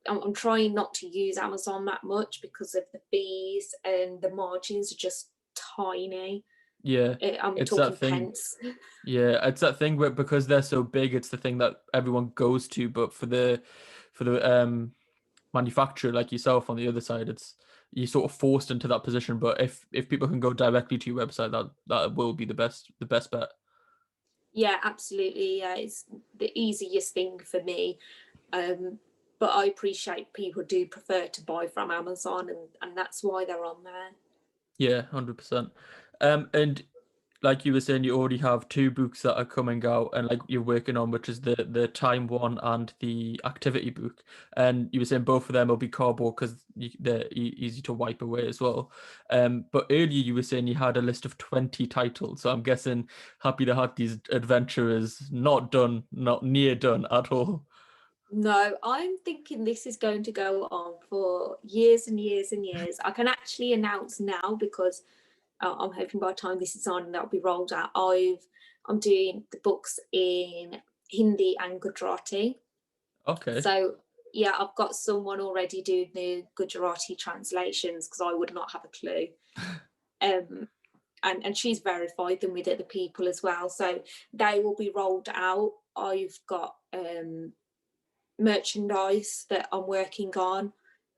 I'm trying not to use Amazon that much because of the fees, and the margins are just tiny. Yeah, I'm it's talking that thing. pence. Yeah, it's that thing where because they're so big, it's the thing that everyone goes to. But for the manufacturer like yourself on the other side, it's you're sort of forced into that position. But if people can go directly to your website, that will be the best bet. Yeah, absolutely. Yeah, it's the easiest thing for me. But I appreciate people do prefer to buy from Amazon, and that's why they're on there. Yeah, 100%. And like you were saying, you already have two books that are coming out and like you're working on, which is the time one and the activity book. And you were saying both of them will be cardboard because they're easy to wipe away as well. But earlier you were saying you had a list of 20 titles. So I'm guessing Happy the Hatty's adventure is not near done at all. No, I'm thinking this is going to go on for years and years and years. I can actually announce now, because I'm hoping by the time this is on, that'll be rolled out. I'm doing the books in Hindi and Gujarati. Okay. So yeah, I've got someone already doing the Gujarati translations, because I would not have a clue. And she's verified them with other people as well. So they will be rolled out. I've got merchandise that I'm working on.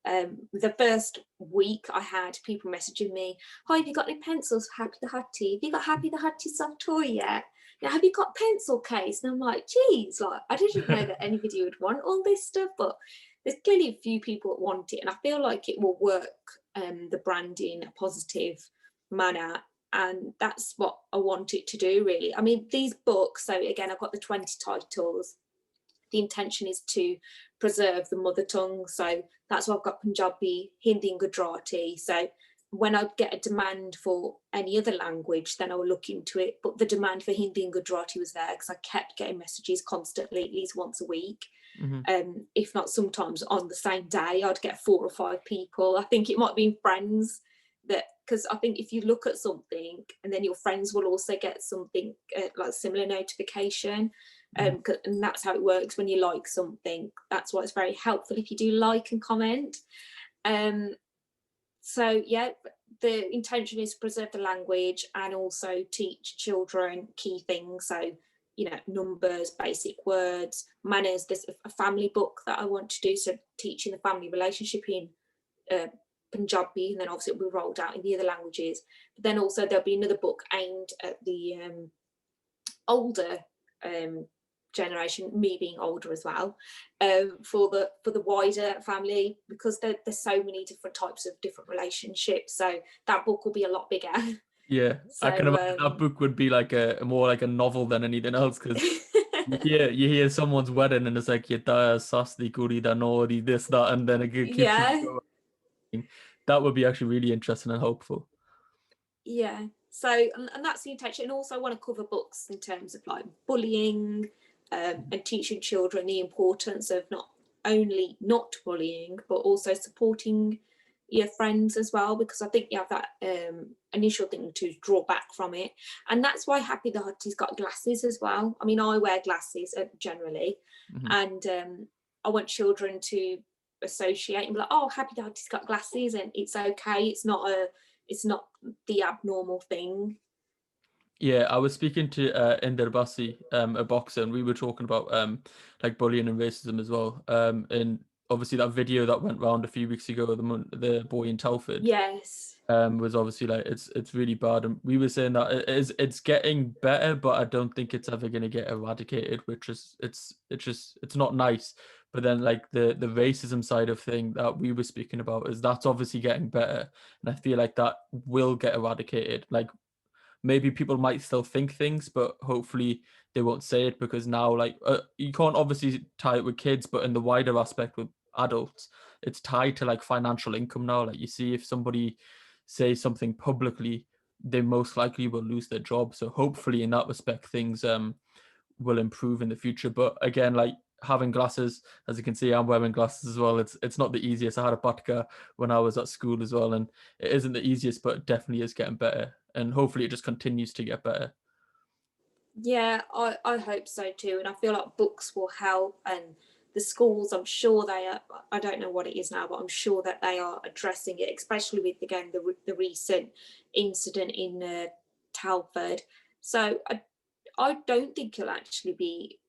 The first week I had people messaging me, "Hi, have you got any pencils for Happy the Hattie? Have you got Happy the Hattie soft toy yet? Now, have you got pencil case?" And I'm like, geez, like I didn't know that anybody would want all this stuff, but there's clearly a few people that want it, and I feel like it will work the brand in a positive manner. And that's what I want it to do, really. I mean, these books, so again, I've got the 20 titles. The intention is to preserve the mother tongue. So that's why I've got Punjabi, Hindi and Gujarati. So when I get a demand for any other language, then I will look into it. But the demand for Hindi and Gujarati was there because I kept getting messages constantly, at least once a week. If not sometimes on the same day, I'd get 4 or 5 people. I think it might be friends that, because I think if you look at something and then your friends will also get something like similar notification. And that's how it works when you like something. That's why it's very helpful if you do like and comment. So yeah, the intention is to preserve the language and also teach children key things. So, you know, numbers, basic words, manners. There's a family book that I want to do, so teaching the family relationship in Punjabi, and then obviously it will be rolled out in the other languages. But then also there'll be another book aimed at the older generation, me being older as well, for the wider family, because there's so many different types of different relationships. So that book will be a lot bigger. Yeah, So I can imagine that book would be like a more like a novel than anything else, because you hear someone's wedding and it's like "Ye da sasti kuri da nori," this that, and then it keeps on yeah, going. That would be actually really interesting and hopeful. yeah. So and that's the intention. And also I want to cover books in terms of like bullying, and teaching children the importance of not only not bullying but also supporting your friends as well, because I think you have that initial thing to draw back from it. And that's why Happy the Hutty's got glasses as well. I mean, I wear glasses generally, Mhm. and I want children to associate and be like, oh, Happy the Hutty's got glasses and it's okay, it's not the abnormal thing. Yeah, I was speaking to Inder Bassi, a boxer, and we were talking about like bullying and racism as well. And obviously that video that went around a few weeks ago, the boy in Telford, Yes. was obviously like it's really bad, and we were saying that it's getting better, but I don't think it's ever going to get eradicated, which is it's not nice. But then like the racism side of thing that we were speaking about is that's obviously getting better, and I feel like that will get eradicated. Like maybe people might still think things, but hopefully they won't say it, because now like you can't obviously tie it with kids, but in the wider aspect with adults, it's tied to like financial income now. Like you see, if somebody says something publicly, they most likely will lose their job. So hopefully in that respect things will improve in the future. But again, like having glasses, as you can see, I'm wearing glasses as well. It's not the easiest. I had a batka when I was at school as well, and it isn't the easiest, but it definitely is getting better. And hopefully it just continues to get better. Yeah, I hope so too. And I feel like books will help, and the schools, I'm sure they are, I don't know what it is now, but I'm sure that they are addressing it, especially with, again, the recent incident in Telford. So I don't think it'll actually be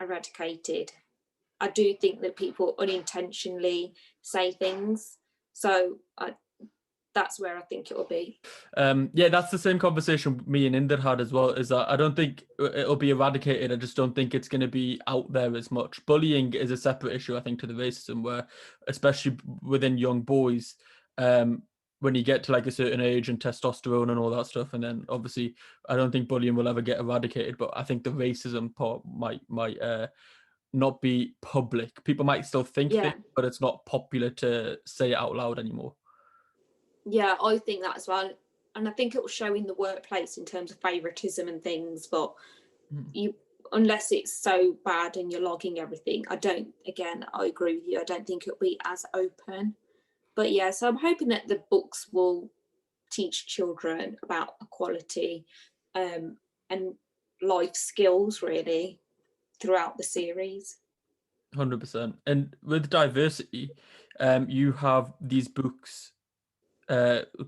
eradicated. I do think that people unintentionally say things. So that's where I think it will be. Yeah, that's the same conversation me and Inder had as well, is that I don't think it'll be eradicated. I just don't think it's going to be out there as much. Bullying is a separate issue, I think, to the racism, where especially within young boys, when you get to like a certain age and testosterone and all that stuff, and then obviously I don't think bullying will ever get eradicated, but I think the racism part might not be public. People might still think Yeah. things, but it's not popular to say it out loud anymore. Yeah, I think that as well. And I think it will show in the workplace in terms of favoritism and things, but you, unless it's so bad and you're logging everything, I agree with you. I don't think it'll be as open. But yeah, so I'm hoping that the books will teach children about equality, and life skills really throughout the series. 100%. And with diversity, you have these books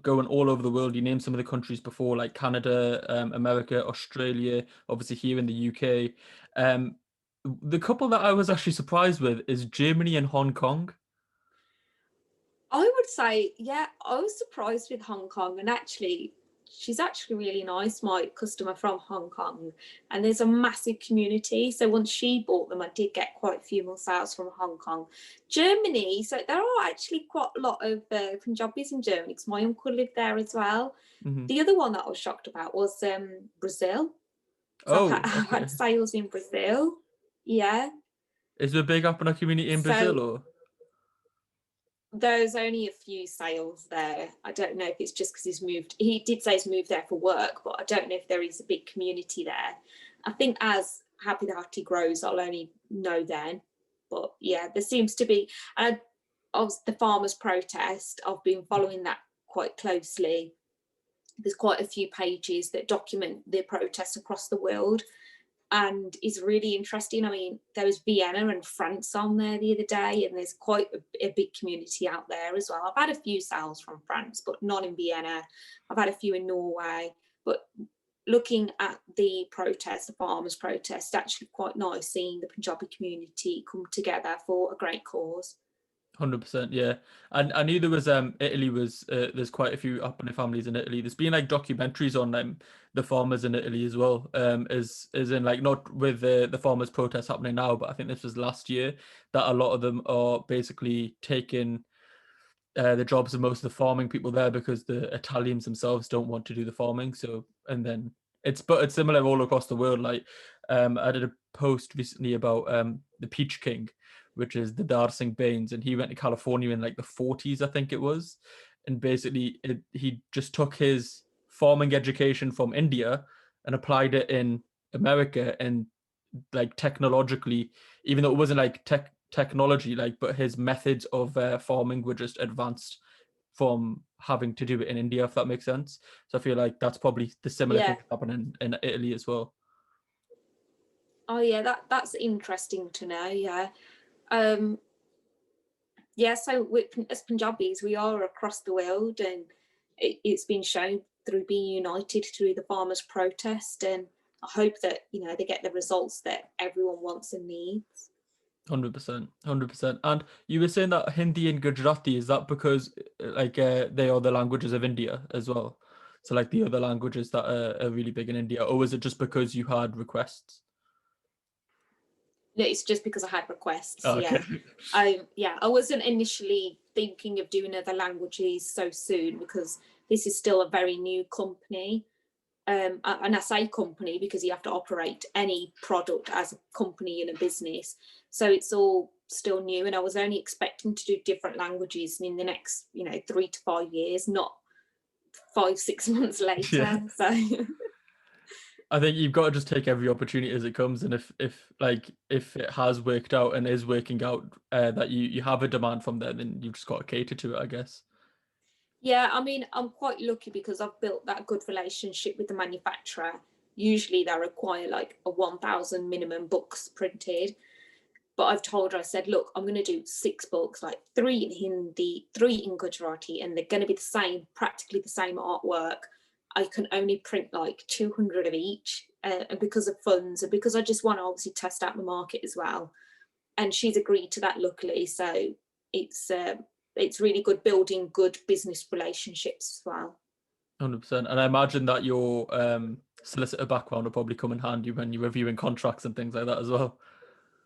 going all over the world. You named some of the countries before, like Canada, America, Australia, obviously here in the UK. The couple that I was actually surprised with is Germany and Hong Kong. I would say, yeah, I was surprised with Hong Kong, and actually, she's actually really nice, my customer from Hong Kong, and there's a massive community. So once she bought them, I did get quite a few more sales from Hong Kong. Germany, so there are actually quite a lot of Punjabis in Germany, because my uncle lived there as well. Mm-hmm. The other one that I was shocked about was Brazil. So Oh, I've okay. had sales in Brazil. Yeah. Is there a big Apana community in So Brazil, or? there's only a few sales there. I don't know if it's just because he's moved. He did say he's moved there for work, but I don't know if there is a big community there. I think as Happy the Hutty grows, I'll only know then. But yeah, there seems to be. And the farmers' protest, I've been following that quite closely. There's quite a few pages that document the protests across the world, and is really interesting. I mean, there was Vienna and France on there the other day, and there's quite a big community out there as well. I've had a few sales from France, but not in Vienna. I've had a few in Norway, but looking at the protest, the farmers' protest, actually quite nice seeing the Punjabi community come together for a great cause. 100%, yeah. And I knew there was Italy was there's quite a few happening families in Italy. There's been like documentaries on the farmers in Italy as well. As in like not with the farmers protests happening now, but I think this was last year that a lot of them are basically taking the jobs of most of the farming people there because the Italians themselves don't want to do the farming. So and then it's similar all across the world. Like I did a post recently about the Peach King, which is the Darsing Baines, and he went to California in like the 40s, I think it was, and basically he just took his farming education from India and applied it in America, and like technologically, even though it wasn't like technology, like, but his methods of farming were just advanced from having to do it in India, if that makes sense. So I feel like that's probably the similar thing happening in Italy as well. Oh yeah, that's interesting to know. Yeah. Yeah, so as Punjabis, we are across the world, and it's been shown through being united through the farmers' protest, and I hope that they get the results that everyone wants and needs. 100%, 100%. And you were saying that Hindi and Gujarati, is that because like they are the languages of India as well? So like the other languages that are really big in India, or was it just because you had requests? No, it's just because I had requests. Oh, okay. I wasn't initially thinking of doing other languages so soon because this is still a very new company. And I say company because you have to operate any product as a company in a business. So it's all still new, and I was only expecting to do different languages in the next, 3 to 5 years, not 5-6 months later. Yeah. So I think you've got to just take every opportunity as it comes, and if it has worked out and is working out, that you have a demand from there, then you've just got to cater to it, I guess. yeah, I mean, I'm quite lucky because I've built that good relationship with the manufacturer. Usually they require like a 1,000 minimum books printed. But I've told her, I said, look, I'm going to do 6 books, like 3 in Hindi, 3 in Gujarati, and they're going to be the same, practically the same artwork. I can only print like 200 of each, and because of funds, and because I just want to obviously test out the market as well. And she's agreed to that, luckily. So it's really good building good business relationships as well. 100%. And I imagine that your solicitor background will probably come in handy when you're reviewing contracts and things like that as well.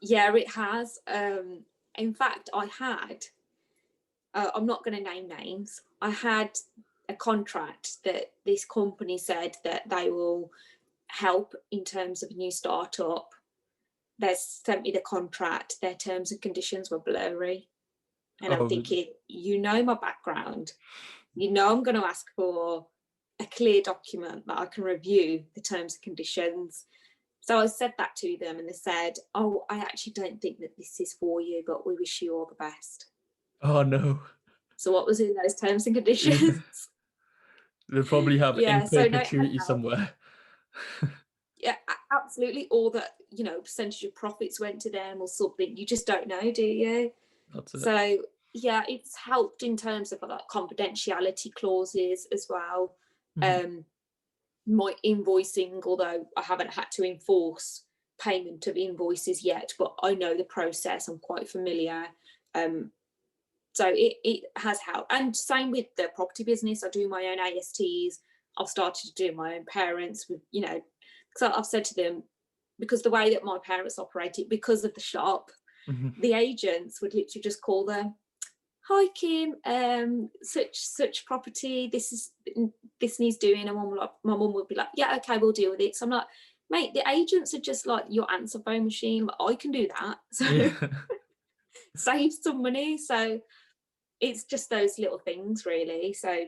Yeah, it has. In fact, I'm not going to name names. I had a contract that this company said that they will help in terms of a new startup. They sent me the contract. Their terms and conditions were blurry. And I'm thinking, my background. I'm going to ask for a clear document that I can review the terms and conditions. So I said that to them, and they said, oh, I actually don't think that this is for you, but we wish you all the best. Oh, no. So what was in those terms and conditions? They probably have in perpetuity somewhere. Yeah, absolutely. Or that, percentage of profits went to them or something. You just don't know, do you? That's it. So, yeah, it's helped in terms of like confidentiality clauses as well. Mm-hmm. My invoicing, although I haven't had to enforce payment of invoices yet, but I know the process. I'm quite familiar. So it has helped. And same with the property business. I do my own ASTs. I've started to do my own parents with, because I've said to them, because the way that my parents operated, because of the shop, mm-hmm. the agents would literally just call them, hi Kim, such property, this needs doing, and my mum would be like, yeah, okay, we'll deal with it. So I'm like, mate, the agents are just like your answer phone machine, but I can do that. So yeah. Save some money. So it's just those little things, really. So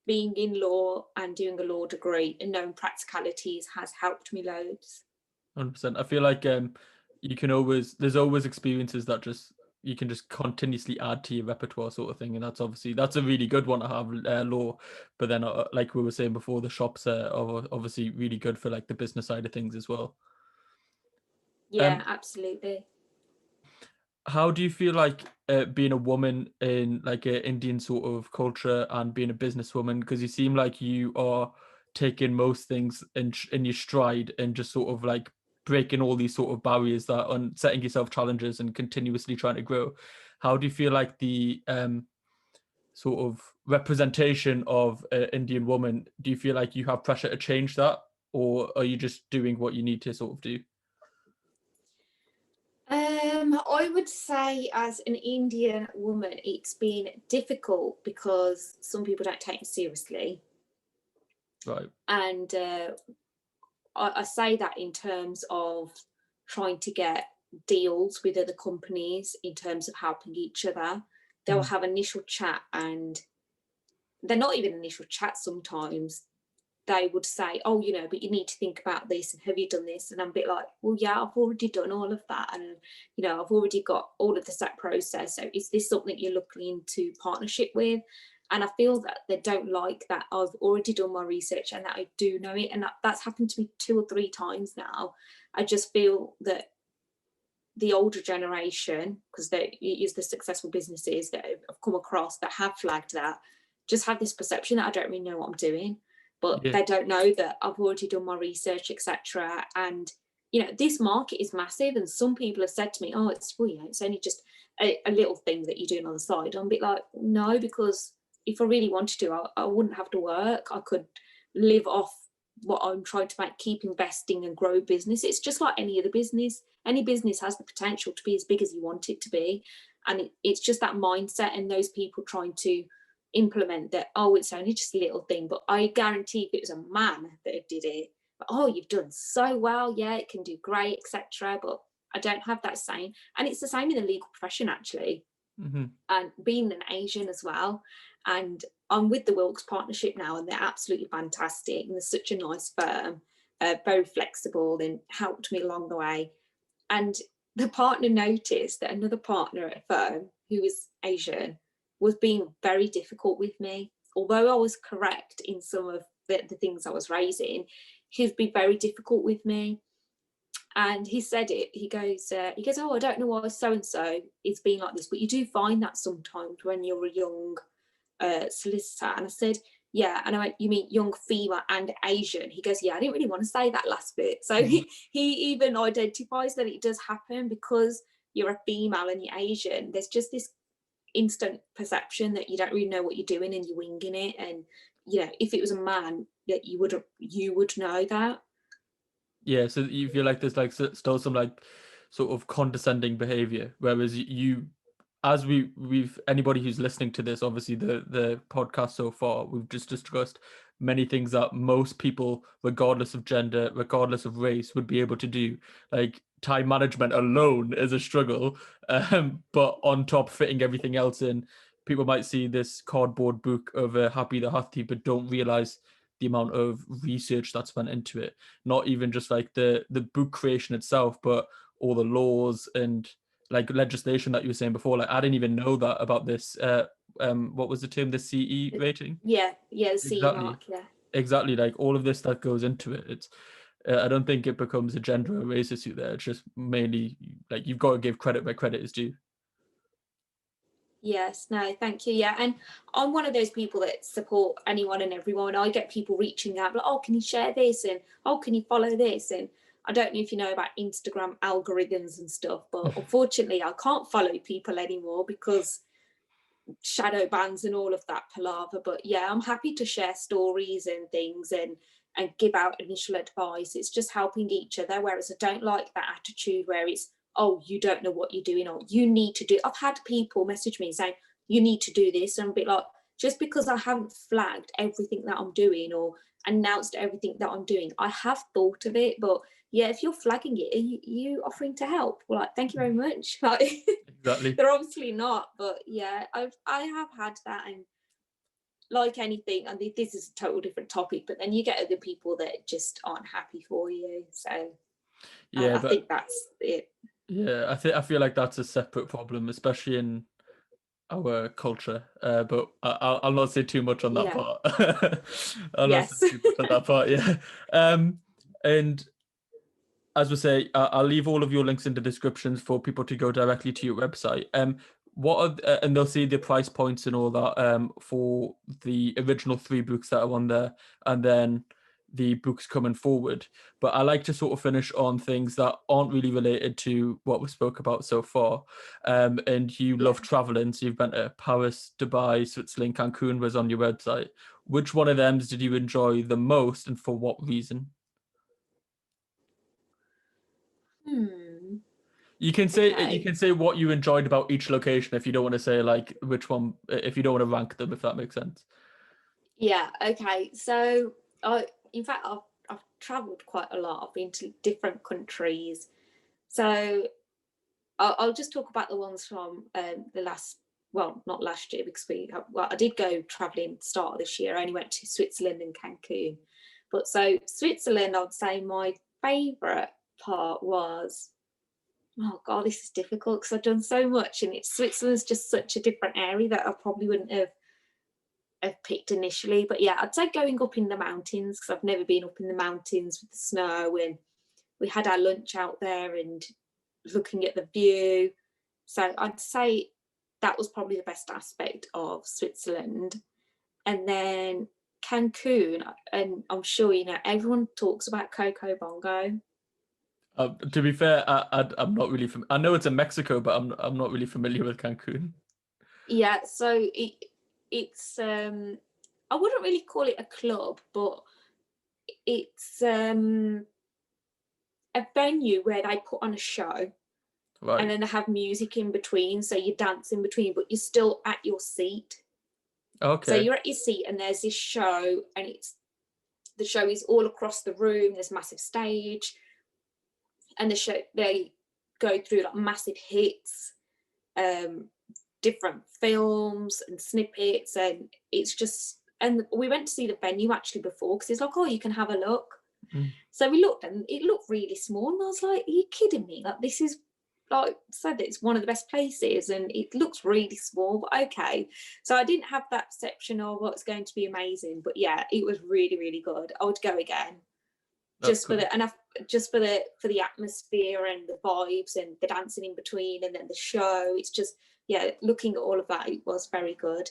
being in law and doing a law degree and knowing practicalities has helped me loads. 100%. I feel like there's always experiences that you can just continuously add to your repertoire, sort of thing, and that's a really good one to have, law. But then like we were saying before, the shops are obviously really good for like the business side of things as well. Yeah, absolutely. How do you feel like being a woman in like an Indian sort of culture and being a businesswoman? Because you seem like you are taking most things in your stride and just sort of like breaking all these sort of barriers that and setting yourself challenges and continuously trying to grow. how do you feel like the sort of representation of an Indian woman, do you feel like you have pressure to change that, or are you just doing what you need to sort of do? I would say as an Indian woman, it's been difficult because some people don't take it seriously. Right. And I say that in terms of trying to get deals with other companies in terms of helping each other. They'll have initial chat, and they're not even initial chat sometimes. They would say, oh, but you need to think about this, and have you done this? And I'm a bit like, well, yeah, I've already done all of that, and I've already got all of the set process. So is this something you're looking into partnership with? And I feel that they don't like that I've already done my research and that I do know it. And that's happened to me 2 or 3 times now. I just feel that the older generation, because they use the successful businesses that I've come across that have flagged that, just have this perception that I don't really know what I'm doing. But they don't know that I've already done my research, etc. And this market is massive, and some people have said to me, "Oh, it's it's only just a little thing that you're doing on the side." I'm a bit like, no, because if I really wanted to, I wouldn't have to work. I could live off what I'm trying to make, keep investing and grow business. It's just like any other business. Any business has the potential to be as big as you want it to be, and it's just that mindset and those people trying to implement that, oh, it's only just a little thing. But I guarantee if it was a man that did it, oh, you've done so well, yeah, it can do great, etc. But I don't have that same, and it's the same in the legal profession actually. And being an Asian as well, and I'm with the Wilkes partnership now, and they're absolutely fantastic, and they're such a nice firm, very flexible, and helped me along the way. And the partner noticed that another partner at a firm who was Asian was being very difficult with me. Although I was correct in some of the things I was raising, he'd be very difficult with me. And he said it, he goes, oh, I don't know why so-and-so is being like this, but you do find that sometimes when you're a young solicitor. And I said, yeah. And I went, you mean young female and Asian? He goes, yeah, I didn't really want to say that last bit. So he even identifies that it does happen because you're a female and you're Asian. There's just this instant perception that you don't really know what you're doing and you're winging it. And if it was a man, that you would know that. Yeah, so you feel like there's like still some like sort of condescending behavior, whereas you, as we've anybody who's listening to this, obviously the podcast so far, we've just discussed many things that most people, regardless of gender, regardless of race, would be able to do. Like time management alone is a struggle, but on top fitting everything else in, people might see this cardboard book of Happy the Hathi, but don't realize the amount of research that's went into it. Not even just like the book creation itself, but all the laws and like legislation that you were saying before. Like I didn't even know that about this. What was the term? The CE rating? Yeah, the CE exactly. mark. Yeah, exactly. Like all of this that goes into it. It's I don't think it becomes a gender or race issue there. It's just mainly like you've got to give credit where credit is due. Yes, no, thank you. Yeah, and I'm one of those people that support anyone and everyone. I get people reaching out, like, oh, can you share this? And oh, can you follow this? And I don't know if you know about Instagram algorithms and stuff, but unfortunately, I can't follow people anymore because shadow bans and all of that palaver. But yeah, I'm happy to share stories and things and give out initial advice. It's just helping each other. Whereas I don't like that attitude where it's, oh, you don't know what you're doing, or you need to do. I've had people message me saying, you need to do this. And I'm a bit like, just because I haven't flagged everything that I'm doing or announced everything that I'm doing, I have thought of it. But yeah, if you're flagging it, are you offering to help? Well, like, thank you very much. Like, exactly. They're obviously not. But yeah, I have had that. And like anything, and this is a total different topic, but then you get other people that just aren't happy for you. So yeah, I think that's it. Yeah, I feel like that's a separate problem, especially in our culture. But I'll not say too much on that part. I'll not say too much on that part. Yeah. And as we say, I'll leave all of your links in the descriptions for people to go directly to your website. What are and they'll see the price points and all that for the original 3 books that are on there, and then the books coming forward. But I like to sort of finish on things that aren't really related to what we spoke about so far. And you love traveling, so you've been to Paris, Dubai, Switzerland, Cancun was on your website. Which one of them did you enjoy the most, and for what reason? You can say what you enjoyed about each location if you don't want to say like which one, if you don't want to rank them, if that makes sense. Yeah. Okay. So in fact, I've travelled quite a lot. I've been to different countries. So I'll just talk about the ones from the last, well, not last year because I did go travelling start of this year. I only went to Switzerland and Cancun. But so Switzerland, I would say my favourite part was, oh God, this is difficult because I've done so much, and Switzerland's just such a different area that I probably wouldn't have picked initially. But yeah, I'd say going up in the mountains, because I've never been up in the mountains with the snow, and we had our lunch out there and looking at the view. So I'd say that was probably the best aspect of Switzerland. And then Cancun, and I'm sure you know, everyone talks about Coco Bongo. To be fair, I'm not really I know it's in Mexico, but I'm not really familiar with Cancun. Yeah, so it's I wouldn't really call it a club, but it's a venue where they put on a show. Right. And then they have music in between, so you dance in between, but you're still at your seat. Okay. So you're at your seat, and there's this show, and the show is all across the room. There's a massive stage, and they go through like massive hits, different films and snippets, and it's just. And we went to see the venue actually before, because it's like, oh, you can have a look. So we looked, and it looked really small, and I was like, are you kidding me? Like, this is, like I said, it's one of the best places, and it looks really small, but okay. So I didn't have that perception of what's going to be amazing, but yeah, it was really, really good. I would go again. Just for the atmosphere and the vibes and the dancing in between, and then the show. It's just, yeah, looking at all of that, it was very good.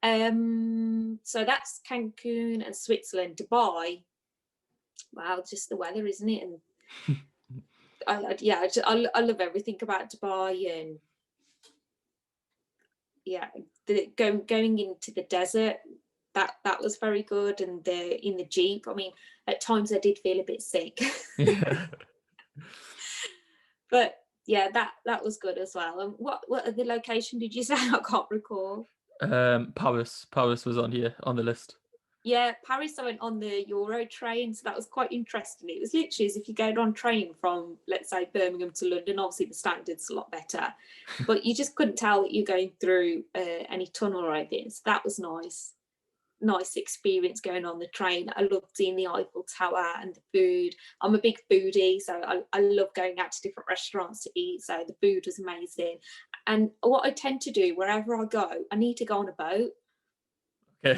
So that's Cancun and Switzerland. Dubai, wow, just the weather, isn't it? And I love everything about Dubai, and yeah, going into the desert, that was very good, and in the Jeep. I mean, at times I did feel a bit sick, but yeah, that was good as well. And what other location did you say? I can't recall. Paris was on the list. Yeah, Paris, I went on the Euro train, so that was quite interesting. It was literally as if you go on train from, let's say, Birmingham to London. Obviously, the standard's a lot better, but you just couldn't tell that you're going through any tunnel or anything. So that was nice. Nice experience going on the train. I loved seeing the Eiffel Tower and the food. I'm a big foodie, so I love going out to different restaurants to eat. So the food was amazing. And what I tend to do wherever I go, I need to go on a boat.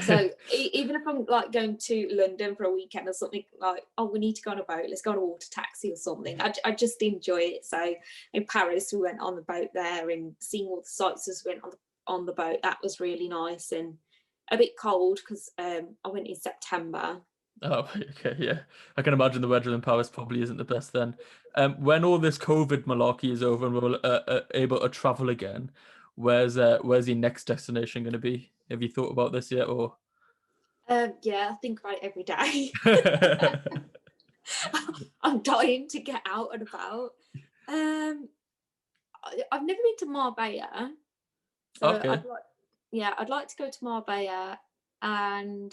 So even if I'm like going to London for a weekend or something, like, oh, we need to go on a boat, let's go on a water taxi or something. I just enjoy it. So in Paris, we went on the boat there, and seeing all the sights as we went on the boat, that was really nice, and a bit cold because I went in September. Oh, okay, yeah. I can imagine the weather in Paris probably isn't the best then. When all this COVID malarkey is over and we're able to travel again, where's your next destination going to be? Have you thought about this yet, or? Yeah, I think about it every day. I'm dying to get out and about. I've never been to Marbella. So okay. I'd like to go to Marbella, and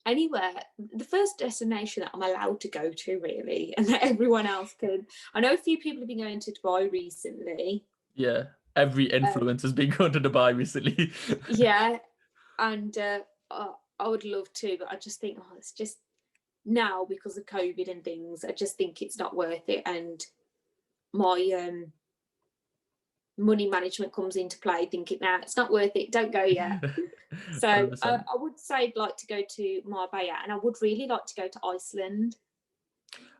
anywhere, the first destination that I'm allowed to go to, really, and that everyone else can. I know a few people have been going to Dubai recently. Yeah, every influencer has been going to Dubai recently. Yeah, and I would love to, but I just think, oh, it's just now because of COVID and things, I just think it's not worth it, and my money management comes into play, thinking, nah, it's not worth it, don't go yet. So I would say I'd like to go to Marbella, and I would really like to go to Iceland.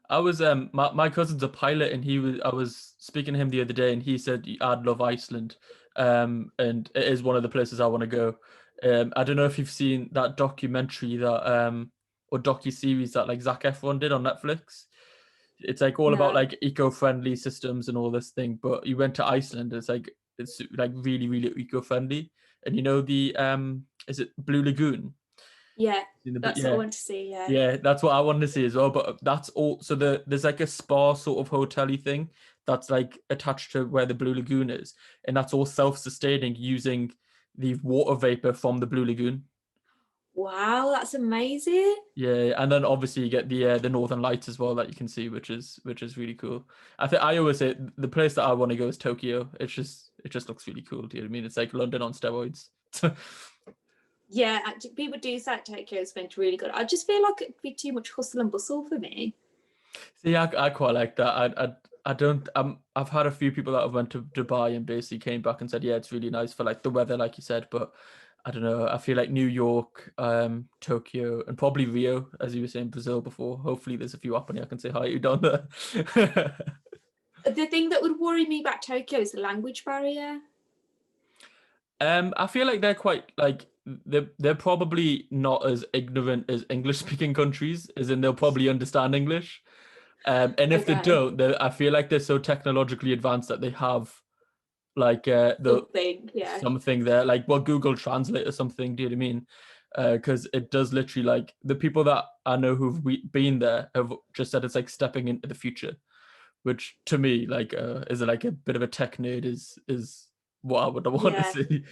I was my cousin's a pilot, and I was speaking to him the other day, and he said I'd love Iceland, and it is one of the places I want to go. I don't know if you've seen that documentary that or docu-series that like Zac Efron did on Netflix. It's like all about No. like eco-friendly systems and all this thing, but you went to Iceland, it's like really, really eco-friendly. And you know the is it Blue Lagoon? Yeah, In the that's what I want to see. Yeah. yeah, that's what I wanted to see as well. But that's all. So there's like a spa sort of hotel-y thing that's like attached to where the Blue Lagoon is, and that's all self-sustaining using the water vapor from the Blue Lagoon. Wow, that's amazing. Yeah, and then obviously you get the Northern Lights as well that you can see, which is really cool. I think I always say the place that I want to go is Tokyo. It just looks really cool. Do you know what I mean? It's like London on steroids. Yeah, actually, people do say Tokyo's meant really good. I just feel like it'd be too much hustle and bustle for me. See, I quite like that. I don't. I've had a few people that have went to Dubai and basically came back and said, yeah, it's really nice for like the weather, like you said. But I don't know. I feel like New York, Tokyo, and probably Rio, as you were saying, Brazil before. Hopefully, there's a few up and I can say hi to you down there. The thing that would worry me about Tokyo is the language barrier. I feel like they're quite like they're probably not as ignorant as English speaking countries, as in they'll probably understand English. And if they Okay. don't, I feel like they're so technologically advanced that they have like the Something, yeah. something there, like what Google Translate or something. Do you know what I mean? Because it does literally like the people that I know who've been there have just said it's like stepping into the future, which to me like is like a bit of a tech nerd is what I would want to Yeah. see.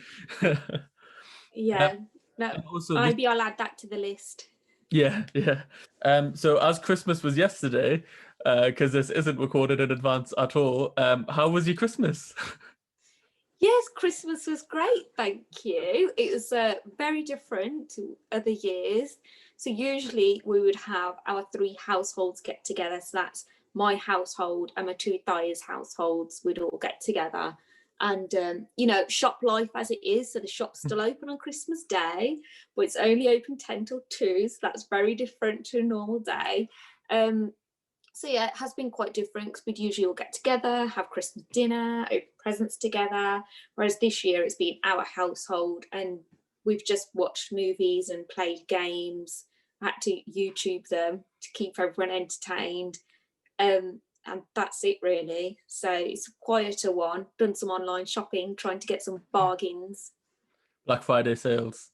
Yeah. No, And also this, maybe I'll add that to the list. yeah, yeah. So as Christmas was yesterday, because this isn't recorded in advance at all, how was your Christmas? Yes, Christmas was great, thank you. It was very different to other years. So usually we would have our three households get together. So that's my household and my two Thayas households would all get together. And, shop life as it is. So the shop's still open on Christmas Day, but it's only open 10 till 2. So that's very different to a normal day. So yeah, it has been quite different because we'd usually all get together, have Christmas dinner, open presents together. Whereas this year it's been our household and we've just watched movies and played games. I had to YouTube them to keep everyone entertained. And that's it really. So it's a quieter one. Done some online shopping, trying to get some bargains. Black Friday sales.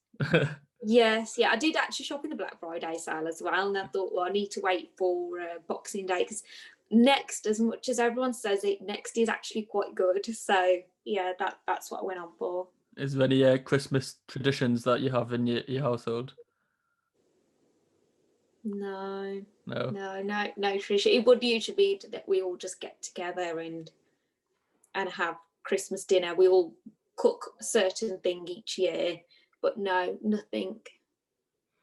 Yes, yeah, I did actually shop in the Black Friday sale as well, and I thought, well, I need to wait for Boxing Day because next, as much as everyone says it, next is actually quite good. So yeah, that's what I went on for. Is there any Christmas traditions that you have in your household? No, No. no tradition. It would usually be that we all just get together and have Christmas dinner. We all cook a certain thing each year, but no, nothing.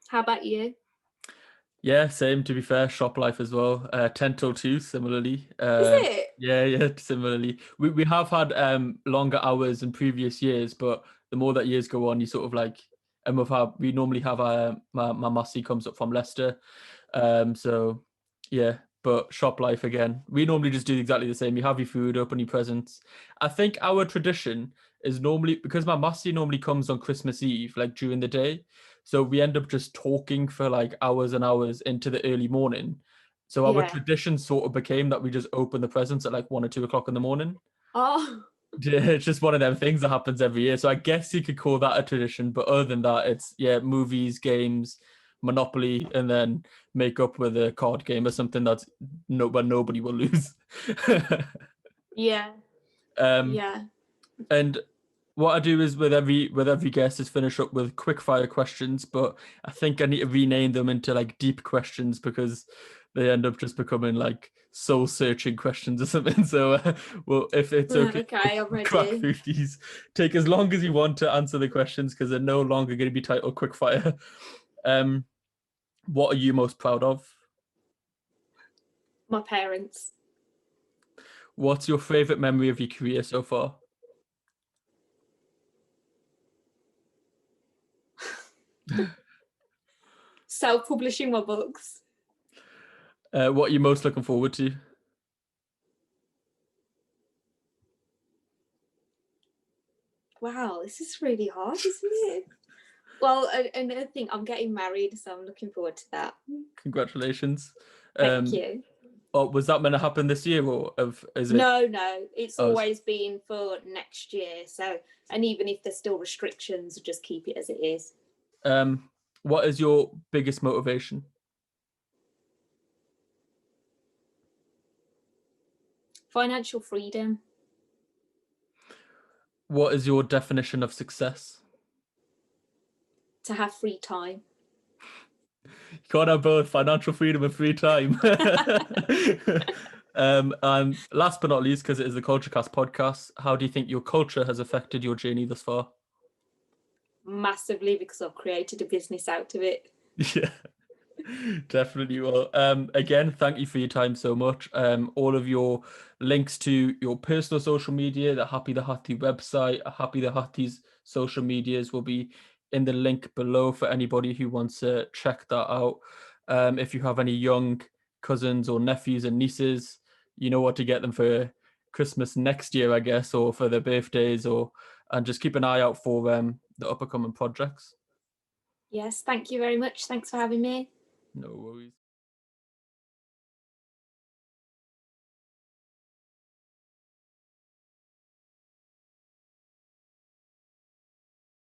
How about you? Yeah, same to be fair, shop life as well. 10 till 2, similarly. Is it? Yeah, similarly. We have had longer hours in previous years, but the more that years go on, you sort of like and we normally have my Massey comes up from Leicester. So yeah, but shop life again. We normally just do exactly the same. You have your food, open your presents. I think our tradition is normally because my Massey normally comes on Christmas Eve, like during the day. So we end up just talking for like hours and hours into the early morning. So our Yeah. tradition sort of became that we just open the presents at like 1 or 2 o'clock in the morning. Oh. It's just one of them things that happens every year. So I guess you could call that a tradition. But other than that, it's movies, games, Monopoly, and then make up with a card game or something that's where nobody will lose. Yeah. um, Yeah. and what I do is with every guest is finish up with quick fire questions, but I think I need to rename them into like deep questions because they end up just becoming like soul searching questions or something. So, well, if it's okay, Okay, I'm crack ready. through these. Take as long as you want to answer the questions because they're no longer going to be titled quick fire. What are you most proud of? My parents. What's your favorite memory of your career so far? Self-publishing my books. What are you most looking forward to? Wow, this is really hard, isn't it? Well, another thing, I'm getting married, so I'm looking forward to that. Congratulations. Thank you. Oh, was that meant to happen this year, or is it? No, it's Oh, always been for next year. So, and even if there's still restrictions, just keep it as it is. What is your biggest motivation? Financial freedom. What is your definition of success? To have free time. You can't have both financial freedom and free time. And last but not least, because it is the KultureKast podcast, how do you think your culture has affected your journey thus far? Massively, because I've created a business out of it. Yeah, definitely will. Again, thank you for your time so much. All of your links to your personal social media, the Happy the Hathi website, Happy the Hathi's social medias will be in the link below for anybody who wants to check that out. If you have any young cousins or nephews and nieces, you know what to get them for Christmas next year, I guess, or for their birthdays, and just keep an eye out for the upcoming projects. Yes, thank you very much. Thanks for having me. No worries.